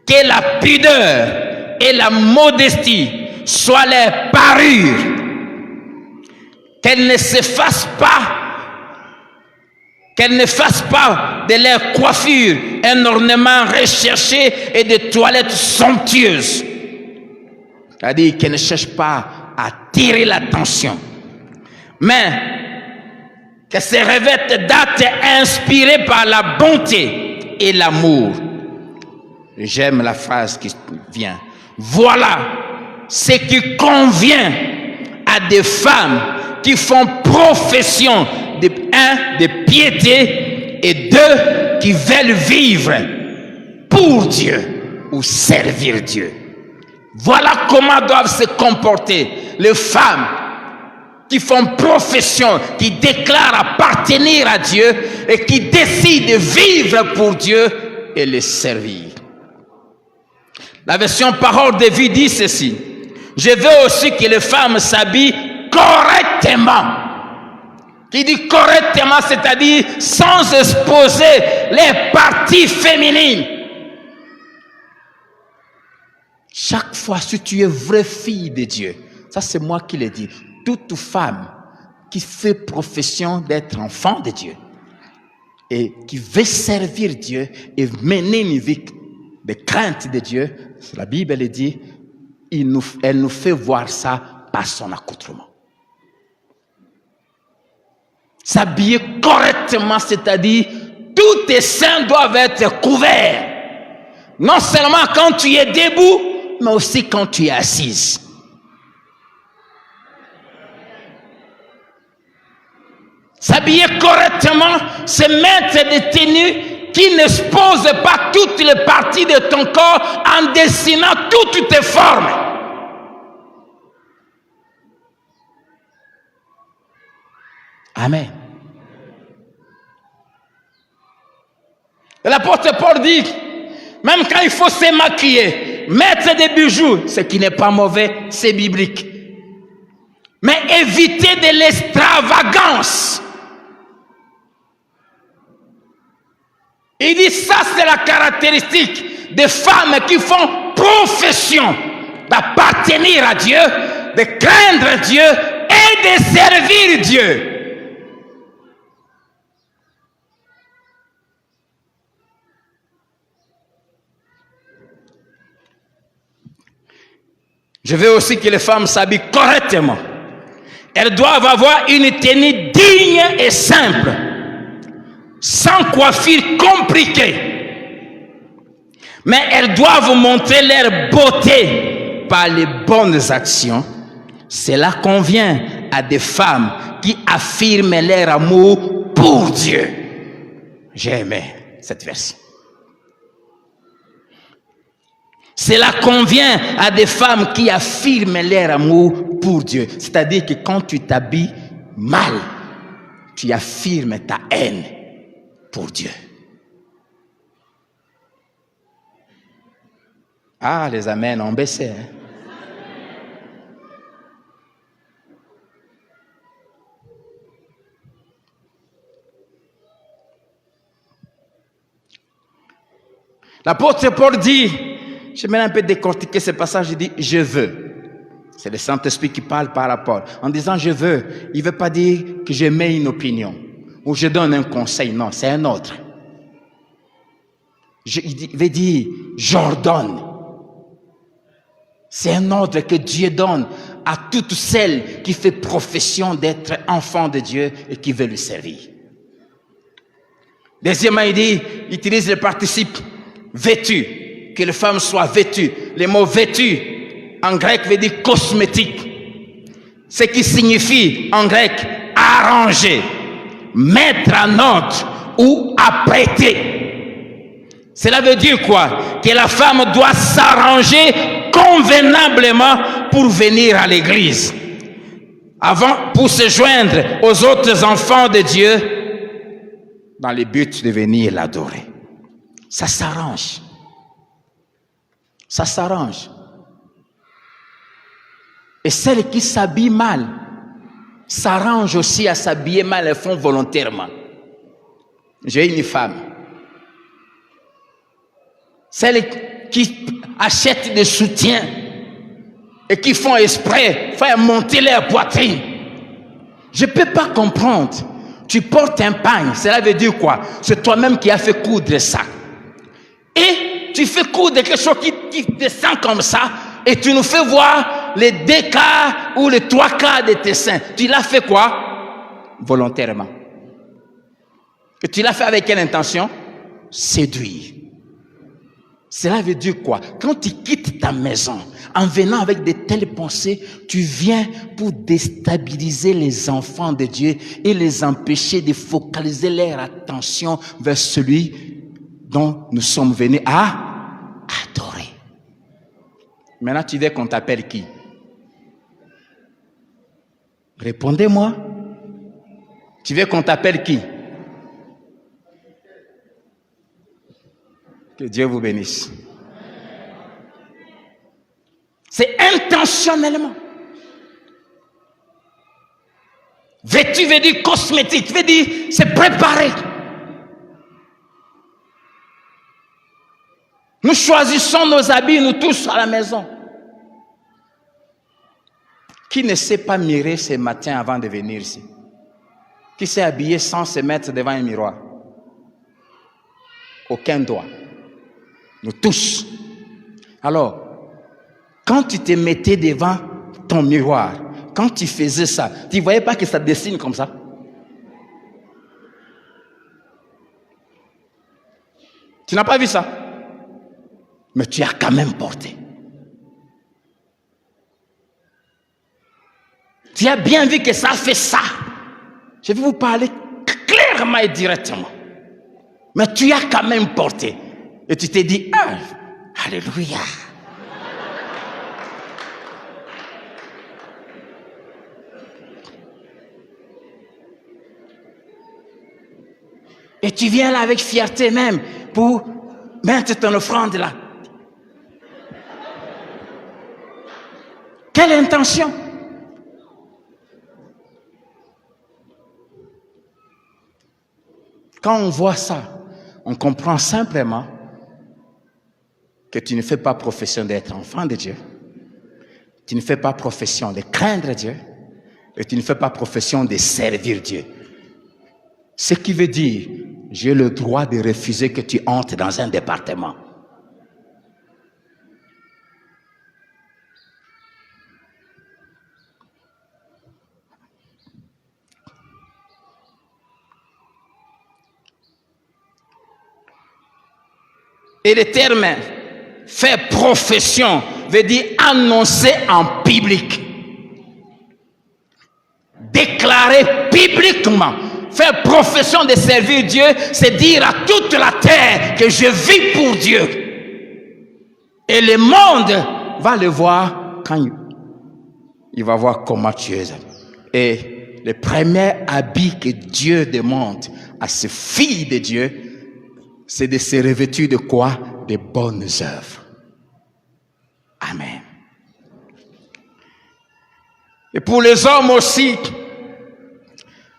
Que la pudeur et la modestie soient leurs parures. Qu'elles ne se fassent pas, qu'elles ne fassent pas de leur coiffure un ornement recherché et de toilettes somptueuses. C'est-à-dire qu'elles ne cherchent pas à attirer l'attention, mais qu'elles se revêtent d'actes inspirés par la bonté et l'amour. J'aime la phrase qui vient. Voilà ce qui convient à des femmes qui font profession de piété et deux qui veulent vivre pour Dieu ou servir Dieu. Voilà comment doivent se comporter les femmes qui font profession, qui déclarent appartenir à Dieu et qui décident de vivre pour Dieu et le servir. La version parole de vie dit ceci. Je veux aussi que les femmes s'habillent correctement. Qui dit correctement, c'est-à-dire sans exposer les parties féminines. Chaque fois, si tu es vraie fille de Dieu, ça c'est moi qui le dis, toute femme qui fait profession d'être enfant de Dieu et qui veut servir Dieu et mener une vie de crainte de Dieu, la Bible elle dit, elle nous fait voir ça par son accoutrement. S'habiller correctement, c'est-à-dire tous tes seins doivent être couverts. Non seulement quand tu es debout, mais aussi quand tu es assise. S'habiller correctement, c'est mettre des tenues qui n'exposent pas toutes les parties de ton corps en dessinant toutes tes formes. Amen. L'apôtre Paul dit, même quand il faut se maquiller, mettre des bijoux, ce qui n'est pas mauvais, c'est biblique. Mais éviter de l'extravagance. Il dit, ça c'est la caractéristique des femmes qui font profession d'appartenir à Dieu, de craindre Dieu et de servir Dieu. Je veux aussi que les femmes s'habillent correctement. Elles doivent avoir une tenue digne et simple, sans coiffure compliquée. Mais elles doivent montrer leur beauté par les bonnes actions. Cela convient à des femmes qui affirment leur amour pour Dieu. J'ai aimé cette version. Cela convient à des femmes qui affirment leur amour pour Dieu. C'est-à-dire que quand tu t'habilles mal, tu affirmes ta haine pour Dieu. Ah, les amens ont baissé. Hein? L'apôtre Paul dit, je vais un peu décortiquer ce passage, il dit « je veux ». C'est le Saint-Esprit qui parle par rapport. En disant « je veux », il ne veut pas dire que je mets une opinion ou je donne un conseil. Non, c'est un autre. Il veut dire « j'ordonne ». C'est un ordre que Dieu donne à toutes celles qui font profession d'être enfants de Dieu et qui veulent le servir. Deuxièmement, il utilise le participe « vêtu ». Que les femmes soient vêtues. Le mot vêtu en grec veut dire cosmétique. Ce qui signifie en grec arranger, mettre en ordre ou apprêter. Cela veut dire quoi? Que la femme doit s'arranger convenablement pour venir à l'église, pour se joindre aux autres enfants de Dieu, dans le but de venir l'adorer. Ça s'arrange. Ça s'arrange. Et celles qui s'habillent mal s'arrangent aussi à s'habiller mal, elles font volontairement. J'ai une femme. Celles qui achètent des soutiens et qui font exprès, faire monter leur poitrine. Je ne peux pas comprendre. Tu portes un pagne, cela veut dire quoi? C'est toi-même qui as fait coudre ça. Et tu fais coudre quelque chose qui descend comme ça, et tu nous fais voir les 2 quarts ou les 3 quarts de tes seins. Tu l'as fait quoi? Volontairement. Et tu l'as fait avec quelle intention? Séduire. Cela veut dire quoi? Quand tu quittes ta maison, en venant avec de telles pensées, tu viens pour déstabiliser les enfants de Dieu et les empêcher de focaliser leur attention vers celui dont nous sommes venus à adorer. Maintenant, tu veux qu'on t'appelle qui? Répondez-moi. Tu veux qu'on t'appelle qui? Que Dieu vous bénisse. C'est intentionnellement. Vêtu veut dire cosmétique, veut dire c'est préparé. Nous choisissons nos habits, nous tous à la maison. Qui ne s'est pas miré ce matin avant de venir ici? Qui s'est habillé sans se mettre devant un miroir? Aucun doigt. Nous tous. Alors, quand tu te mettais devant ton miroir, quand tu faisais ça, tu ne voyais pas que ça dessine comme ça? Tu n'as pas vu ça? Mais tu as quand même porté. Tu as bien vu que ça fait ça. Je vais vous parler clairement et directement. Mais tu as quand même porté. Et tu t'es dit, ah, alléluia. Et tu viens là avec fierté même pour mettre ton offrande là. Quelle intention? Quand on voit ça, on comprend simplement que tu ne fais pas profession d'être enfant de Dieu, tu ne fais pas profession de craindre Dieu, et tu ne fais pas profession de servir Dieu. Ce qui veut dire, j'ai le droit de refuser que tu entres dans un département. Et le terme « faire profession » veut dire annoncer en public. Déclarer publiquement. Faire profession de servir Dieu, c'est dire à toute la terre que je vis pour Dieu. Et le monde va le voir quand il va voir comment tu es. Et le premier habit que Dieu demande à ses filles de Dieu, c'est de se revêtir de quoi? De bonnes œuvres. Amen. Et pour les hommes aussi,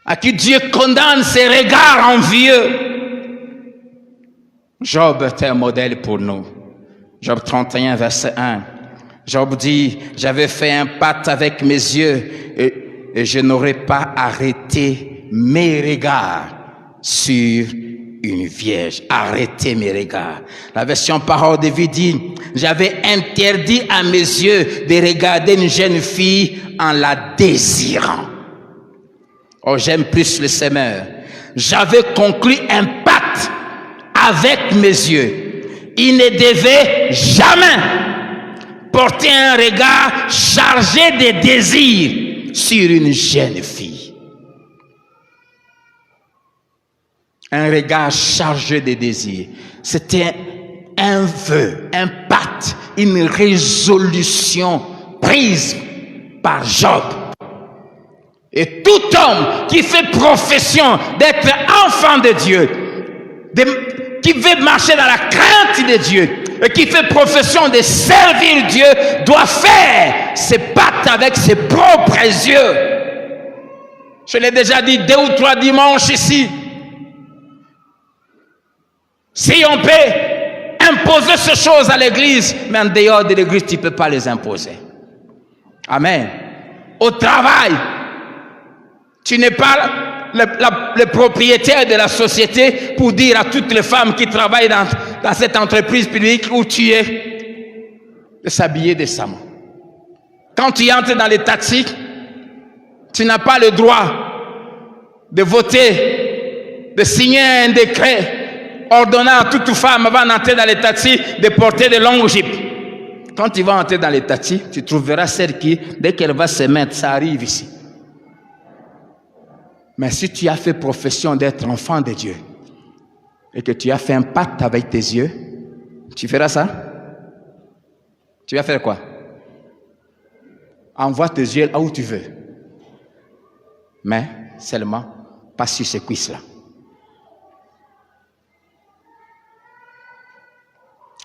à qui Dieu condamne ses regards envieux, Job est un modèle pour nous. Job 31, verset 1. Job dit, j'avais fait un pacte avec mes yeux et je n'aurais pas arrêté mes regards sur une vierge. Arrêtez mes regards. La version parole de vie dit, j'avais interdit à mes yeux de regarder une jeune fille en la désirant. Oh, j'aime plus le Seigneur. J'avais conclu un pacte avec mes yeux. Il ne devait jamais porter un regard chargé de désir sur une jeune fille. Un regard chargé de désir. C'était un vœu, un pacte une résolution prise par Job. Et tout homme qui fait profession d'être enfant de Dieu, qui veut marcher dans la crainte de Dieu, et qui fait profession de servir Dieu, doit faire ses pactes avec ses propres yeux. Je l'ai déjà dit 2 ou 3 dimanches ici. Si on peut imposer ces choses à l'église, mais en dehors de l'église, tu ne peux pas les imposer. Amen. Au travail, tu n'es pas le propriétaire de la société pour dire à toutes les femmes qui travaillent dans cette entreprise publique où tu es de s'habiller décemment. Quand tu entres dans les taxis, tu n'as pas le droit de voter, de signer un décret ordonnant à toute femme avant d'entrer dans les taxis de porter de longues jupes. Quand tu vas entrer dans les taxis, tu trouveras celle qui, dès qu'elle va se mettre, ça arrive ici. Mais si tu as fait profession d'être enfant de Dieu et que tu as fait un pacte avec tes yeux, tu feras ça? Tu vas faire quoi? Envoie tes yeux là où tu veux. Mais seulement pas sur ces cuisses-là.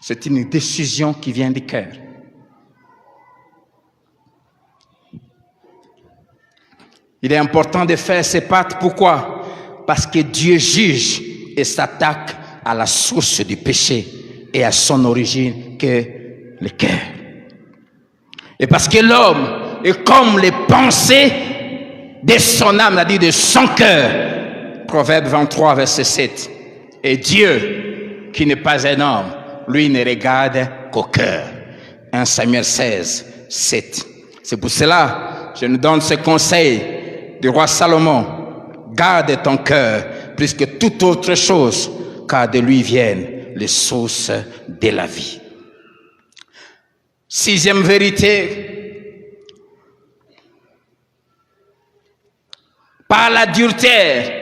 C'est une décision qui vient du cœur. Il est important de faire ces pactes. Pourquoi? Parce que Dieu juge et s'attaque à la source du péché et à son origine que le cœur. Et parce que l'homme est comme les pensées de son âme, c'est-à-dire de son cœur. Proverbe 23, verset 7. Et Dieu, qui n'est pas un homme, lui ne regarde qu'au cœur. 1 Samuel 16, 7. C'est pour cela que je nous donne ce conseil du roi Salomon. Garde ton cœur plus que toute autre chose, car de lui viennent les sources de la vie. 6e vérité. Par l'adultère,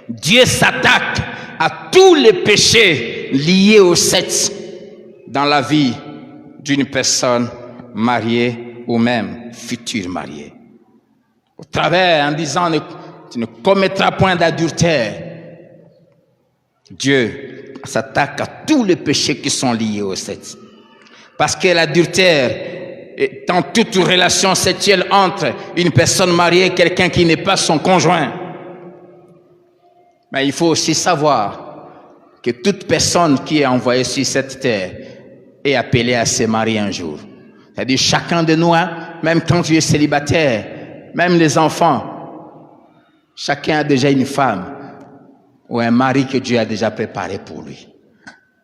Dieu s'attaque à tous les péchés liés au sexe dans la vie d'une personne mariée ou même future mariée. Au travers, en disant tu ne commettras point d'adultère, Dieu s'attaque à tous les péchés qui sont liés au sexe. Parce que l'adultère est dans toute relation sexuelle entre une personne mariée et quelqu'un qui n'est pas son conjoint. Mais il faut aussi savoir que toute personne qui est envoyée sur cette terre est appelée à se marier un jour. C'est-à-dire chacun de nous, même quand tu es célibataire, même les enfants, chacun a déjà une femme ou un mari que Dieu a déjà préparé pour lui.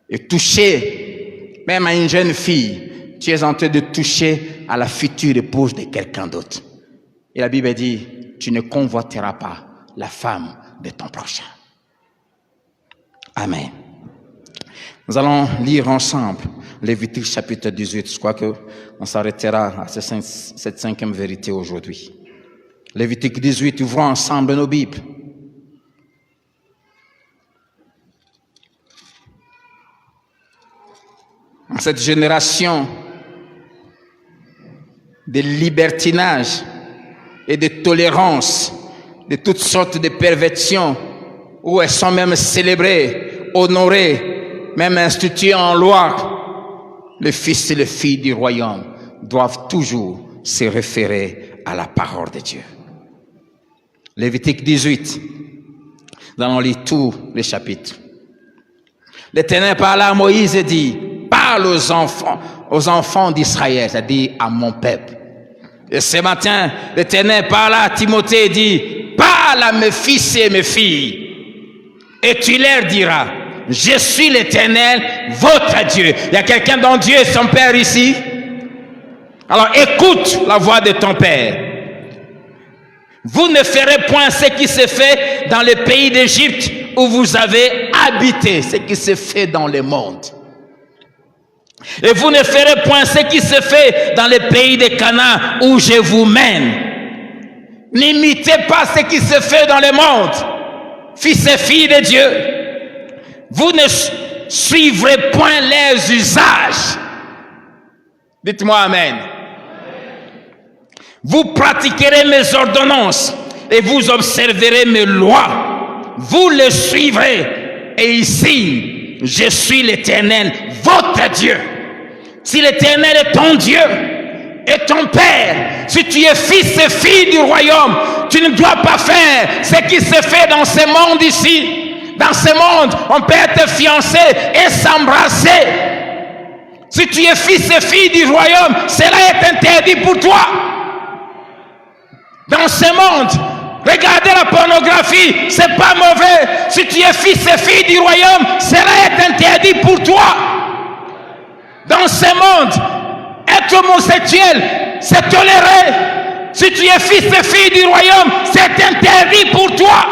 Et toucher, même à une jeune fille, tu es en train de toucher à la future épouse de quelqu'un d'autre. Et la Bible dit, tu ne convoiteras pas la femme de ton prochain. Amen. Nous allons lire ensemble Lévitique chapitre 18. Je crois qu'on s'arrêtera à cette 5e vérité aujourd'hui. Lévitique 18, ouvrons ensemble nos Bibles. En cette génération de libertinage et de tolérance, de toutes sortes de perversions, où elles sont même célébrées, honorées, même instituées en loi, les fils et les filles du royaume doivent toujours se référer à la parole de Dieu. Lévitique 18, nous allons lire tous les chapitres. L'Éternel parla à Moïse et dit, parle aux enfants d'Israël, c'est-à-dire à mon peuple. Et ce matin, l'Éternel parla à Timothée et dit, parle à mes fils et mes filles, et tu leur diras, je suis l'Éternel, votre Dieu. Il y a quelqu'un dont Dieu est son Père ici? Alors écoute la voix de ton Père. Vous ne ferez point ce qui se fait dans le pays d'Égypte où vous avez habité, ce qui se fait dans le monde. Et vous ne ferez point ce qui se fait dans le pays de Canaan où je vous mène. N'imitez pas ce qui se fait dans le monde, fils et filles de Dieu. Vous ne suivrez point leurs usages. Dites-moi Amen. Vous pratiquerez mes ordonnances et vous observerez mes lois. Vous les suivrez. Et ici, je suis l'Éternel, votre Dieu. Si l'Éternel est ton Dieu et ton Père, si tu es fils et fille du royaume, tu ne dois pas faire ce qui se fait dans ce monde ici. Dans ce monde, on peut être fiancé et s'embrasser. Si tu es fils et fille du royaume, cela est interdit pour toi. Dans ce monde, regarder la pornographie, c'est pas mauvais. Si tu es fils et fille du royaume, cela est interdit pour toi. Dans ce monde, être homosexuel, c'est toléré. Si tu es fils et fille du royaume, c'est interdit pour toi.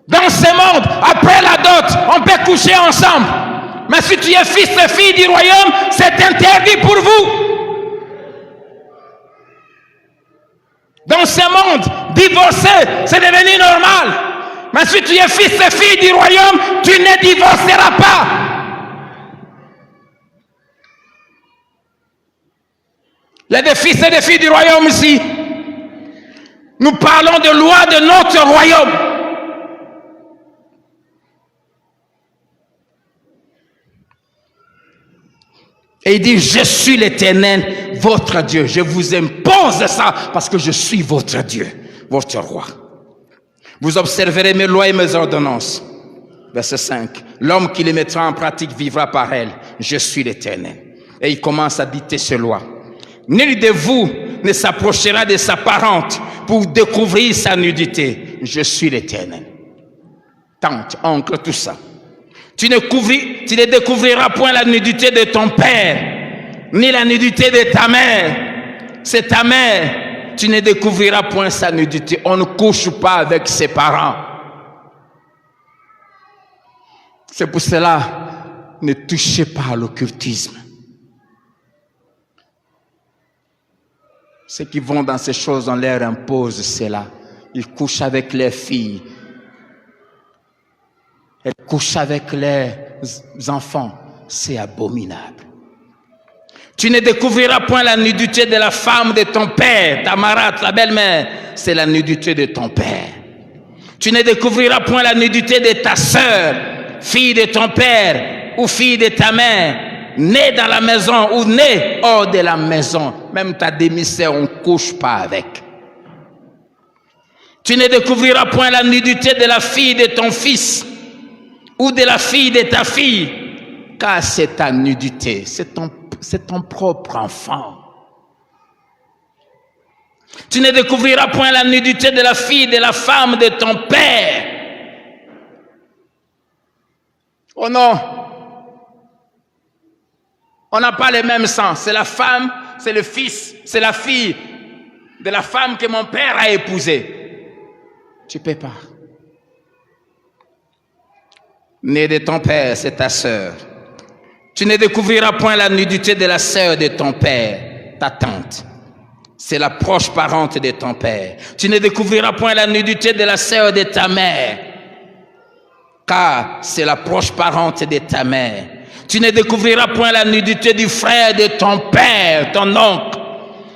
Dans ce monde, après la dot, on peut coucher ensemble. Mais si tu es fils et fille du royaume, c'est interdit pour vous. Dans ce monde, divorcer, c'est devenu normal. Mais si tu es fils et fille du royaume, tu ne divorceras pas. Il y a des fils et des filles du royaume ici. Nous parlons de loi de notre royaume. Et il dit, je suis l'Éternel, votre Dieu. Je vous impose ça parce que je suis votre Dieu, votre roi. Vous observerez mes lois et mes ordonnances. Verset 5. L'homme qui les mettra en pratique vivra par elles. Je suis l'Éternel. Et il commence à dicter ces lois. Nul de vous ne s'approchera de sa parente pour découvrir sa nudité. Je suis l'Éternel. Tante, oncle, tout ça. Tu ne découvriras point la nudité de ton père, ni la nudité de ta mère. C'est ta mère. Tu ne découvriras point sa nudité. On ne couche pas avec ses parents. C'est pour cela, ne touchez pas à l'occultisme. Ceux qui vont dans ces choses, on leur impose cela. Ils couchent avec leurs filles. Elles couchent avec leurs enfants. C'est abominable. Tu ne découvriras point la nudité de la femme de ton père, ta marâtre, ta belle-mère. C'est la nudité de ton père. Tu ne découvriras point la nudité de ta sœur, fille de ton père ou fille de ta mère, née dans la maison ou née hors de la maison. Même ta demi-sœur, on ne couche pas avec. Tu ne découvriras point la nudité de la fille de ton fils ou de la fille de ta fille, car c'est ta nudité, c'est ton propre enfant. Tu ne découvriras point la nudité de la fille de la femme de ton père. Oh non, on n'a pas le même sang. C'est la femme, c'est le fils, c'est la fille de la femme que mon père a épousée. Tu ne peux pas. Née de ton père, c'est ta sœur. Tu ne découvriras point la nudité de la sœur de ton père, ta tante. C'est la proche parente de ton père. Tu ne découvriras point la nudité de la sœur de ta mère, car c'est la proche parente de ta mère. Tu ne découvriras point la nudité du frère de ton père, ton oncle.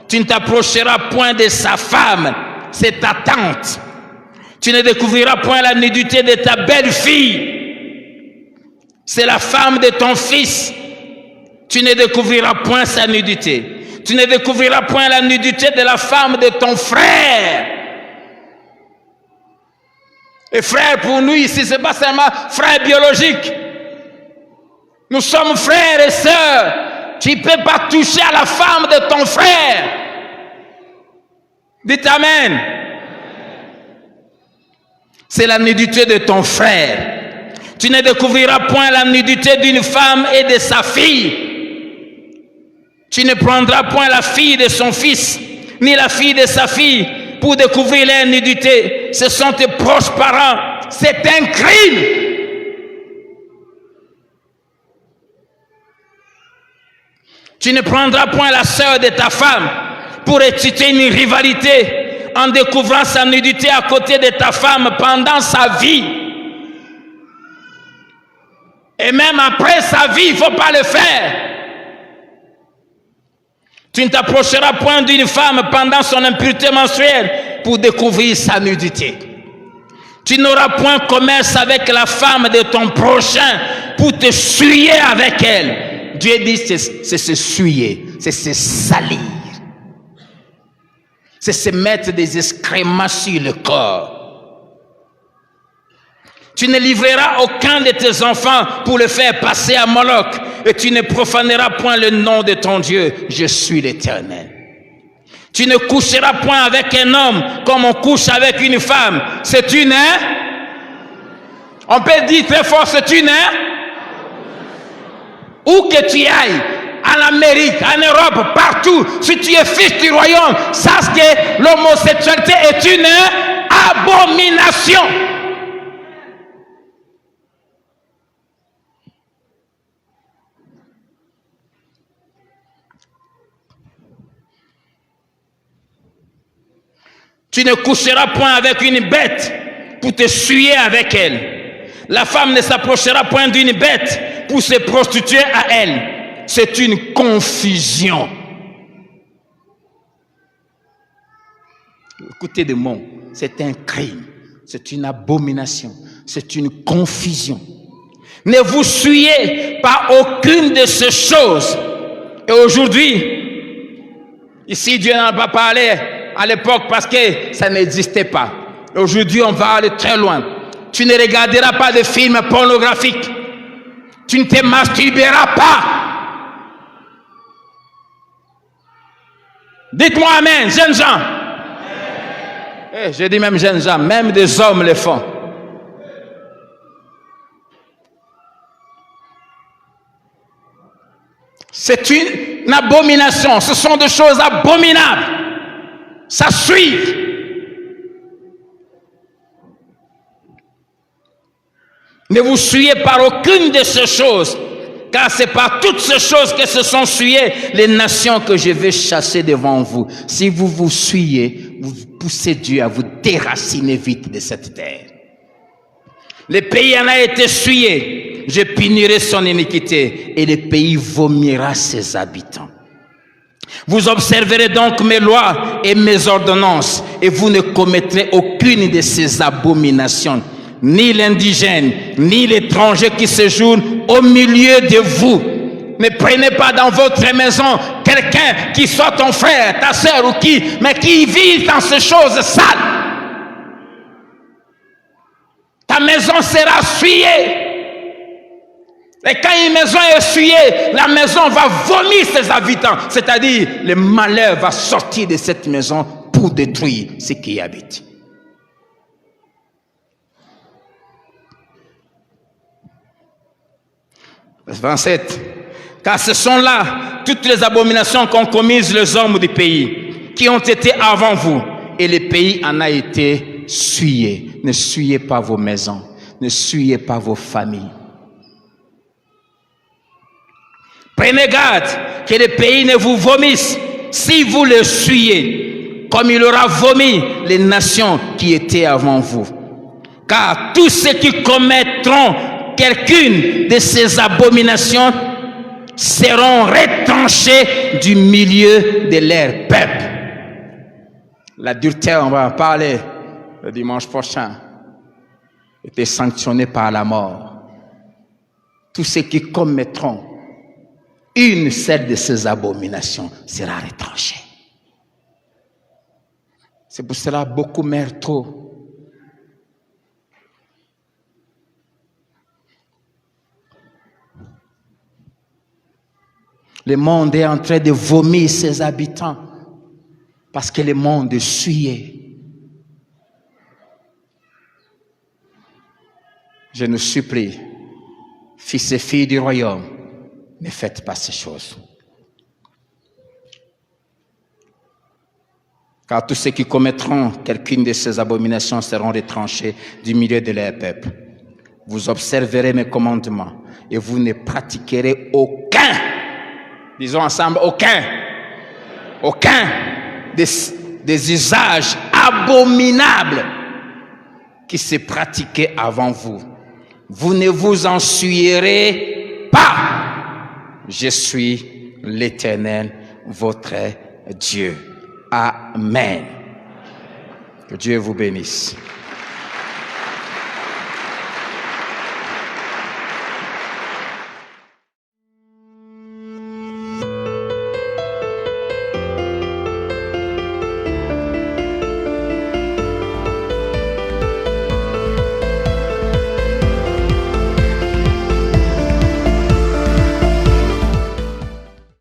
Tu ne t'approcheras point de sa femme, c'est ta tante. Tu ne découvriras point la nudité de ta belle-fille. C'est la femme de ton fils. Tu ne découvriras point sa nudité. Tu ne découvriras point la nudité de la femme de ton frère. Et frère, pour nous ici, ce n'est pas seulement frère biologique. Nous sommes frères et sœurs. Tu ne peux pas toucher à la femme de ton frère. Dites Amen. C'est la nudité de ton frère. Tu ne découvriras point la nudité d'une femme et de sa fille. Tu ne prendras point la fille de son fils, ni la fille de sa fille, pour découvrir leur nudité. Ce sont tes proches parents. C'est un crime. Tu ne prendras point la sœur de ta femme pour exciter une rivalité en découvrant sa nudité à côté de ta femme pendant sa vie. Et même après sa vie, il ne faut pas le faire. Tu ne t'approcheras point d'une femme pendant son impureté menstruelle pour découvrir sa nudité. Tu n'auras point commerce avec la femme de ton prochain pour te souiller avec elle. Dieu dit c'est se souiller, c'est se salir. C'est se mettre des excréments sur le corps. Tu ne livreras aucun de tes enfants pour le faire passer à Moloch, et tu ne profaneras point le nom de ton Dieu. Je suis l'Éternel. Tu ne coucheras point avec un homme comme on couche avec une femme. C'est une, on peut dire très fort, c'est une, où que tu ailles, en Amérique, en Europe, partout, si tu es fils du royaume, sache que l'homosexualité est une abomination. Tu ne coucheras point avec une bête pour te souiller avec elle. La femme ne s'approchera point d'une bête pour se prostituer à elle. C'est une confusion. Écoutez de mots, c'est un crime, c'est une abomination, c'est une confusion. Ne vous souillez par aucune de ces choses. Et aujourd'hui, ici Dieu n'en a pas parlé à l'époque parce que ça n'existait pas. Aujourd'hui, on va aller très loin. Tu ne regarderas pas de films pornographiques. Tu ne te masturberas pas. Dites-moi amen, jeunes gens. Je dis même jeunes gens, même des hommes le font. C'est une abomination. Ce sont des choses abominables. Ça suit. Ne vous souillez par aucune de ces choses, car c'est par toutes ces choses que se sont souillées les nations que je vais chasser devant vous. Si vous vous souillez, vous poussez Dieu à vous déraciner vite de cette terre. Le pays en a été souillé, je punirai son iniquité, et le pays vomira ses habitants. Vous observerez donc mes lois et mes ordonnances, et vous ne commettrez aucune de ces abominations. Ni l'indigène, ni l'étranger qui séjourne au milieu de vous. Ne prenez pas dans votre maison quelqu'un qui soit ton frère, ta soeur ou qui, mais qui vit dans ces choses sales. Ta maison sera souillée. Et quand une maison est souillée, la maison va vomir ses habitants. C'est-à-dire, le malheur va sortir de cette maison pour détruire ceux qui y habitent. Verset 27. Car ce sont là toutes les abominations qu'ont commises les hommes du pays, qui ont été avant vous, et le pays en a été souillé. Ne souillez pas vos maisons, ne souillez pas vos familles. Prenez garde que le pays ne vous vomisse si vous le souillez, comme il aura vomi les nations qui étaient avant vous. Car tous ceux qui commettront quelqu'une de ces abominations seront retranchés du milieu de leur peuple. L'adultère, on va en parler le dimanche prochain, était sanctionné par la mort. Tous ceux qui commettront une seule de ces abominations sera retranchée. C'est pour cela beaucoup meurent trop. Le monde est en train de vomir ses habitants parce que le monde est souillé. Je nous supplie, fils et filles du royaume, ne faites pas ces choses. Car tous ceux qui commettront quelqu'une de ces abominations seront retranchés du milieu de leur peuple. Vous observerez mes commandements et vous ne pratiquerez aucun, disons ensemble, aucun des usages abominables qui se pratiquaient avant vous. Vous ne vous en souillerez pas. Je suis l'Éternel, votre Dieu. Amen. Que Dieu vous bénisse.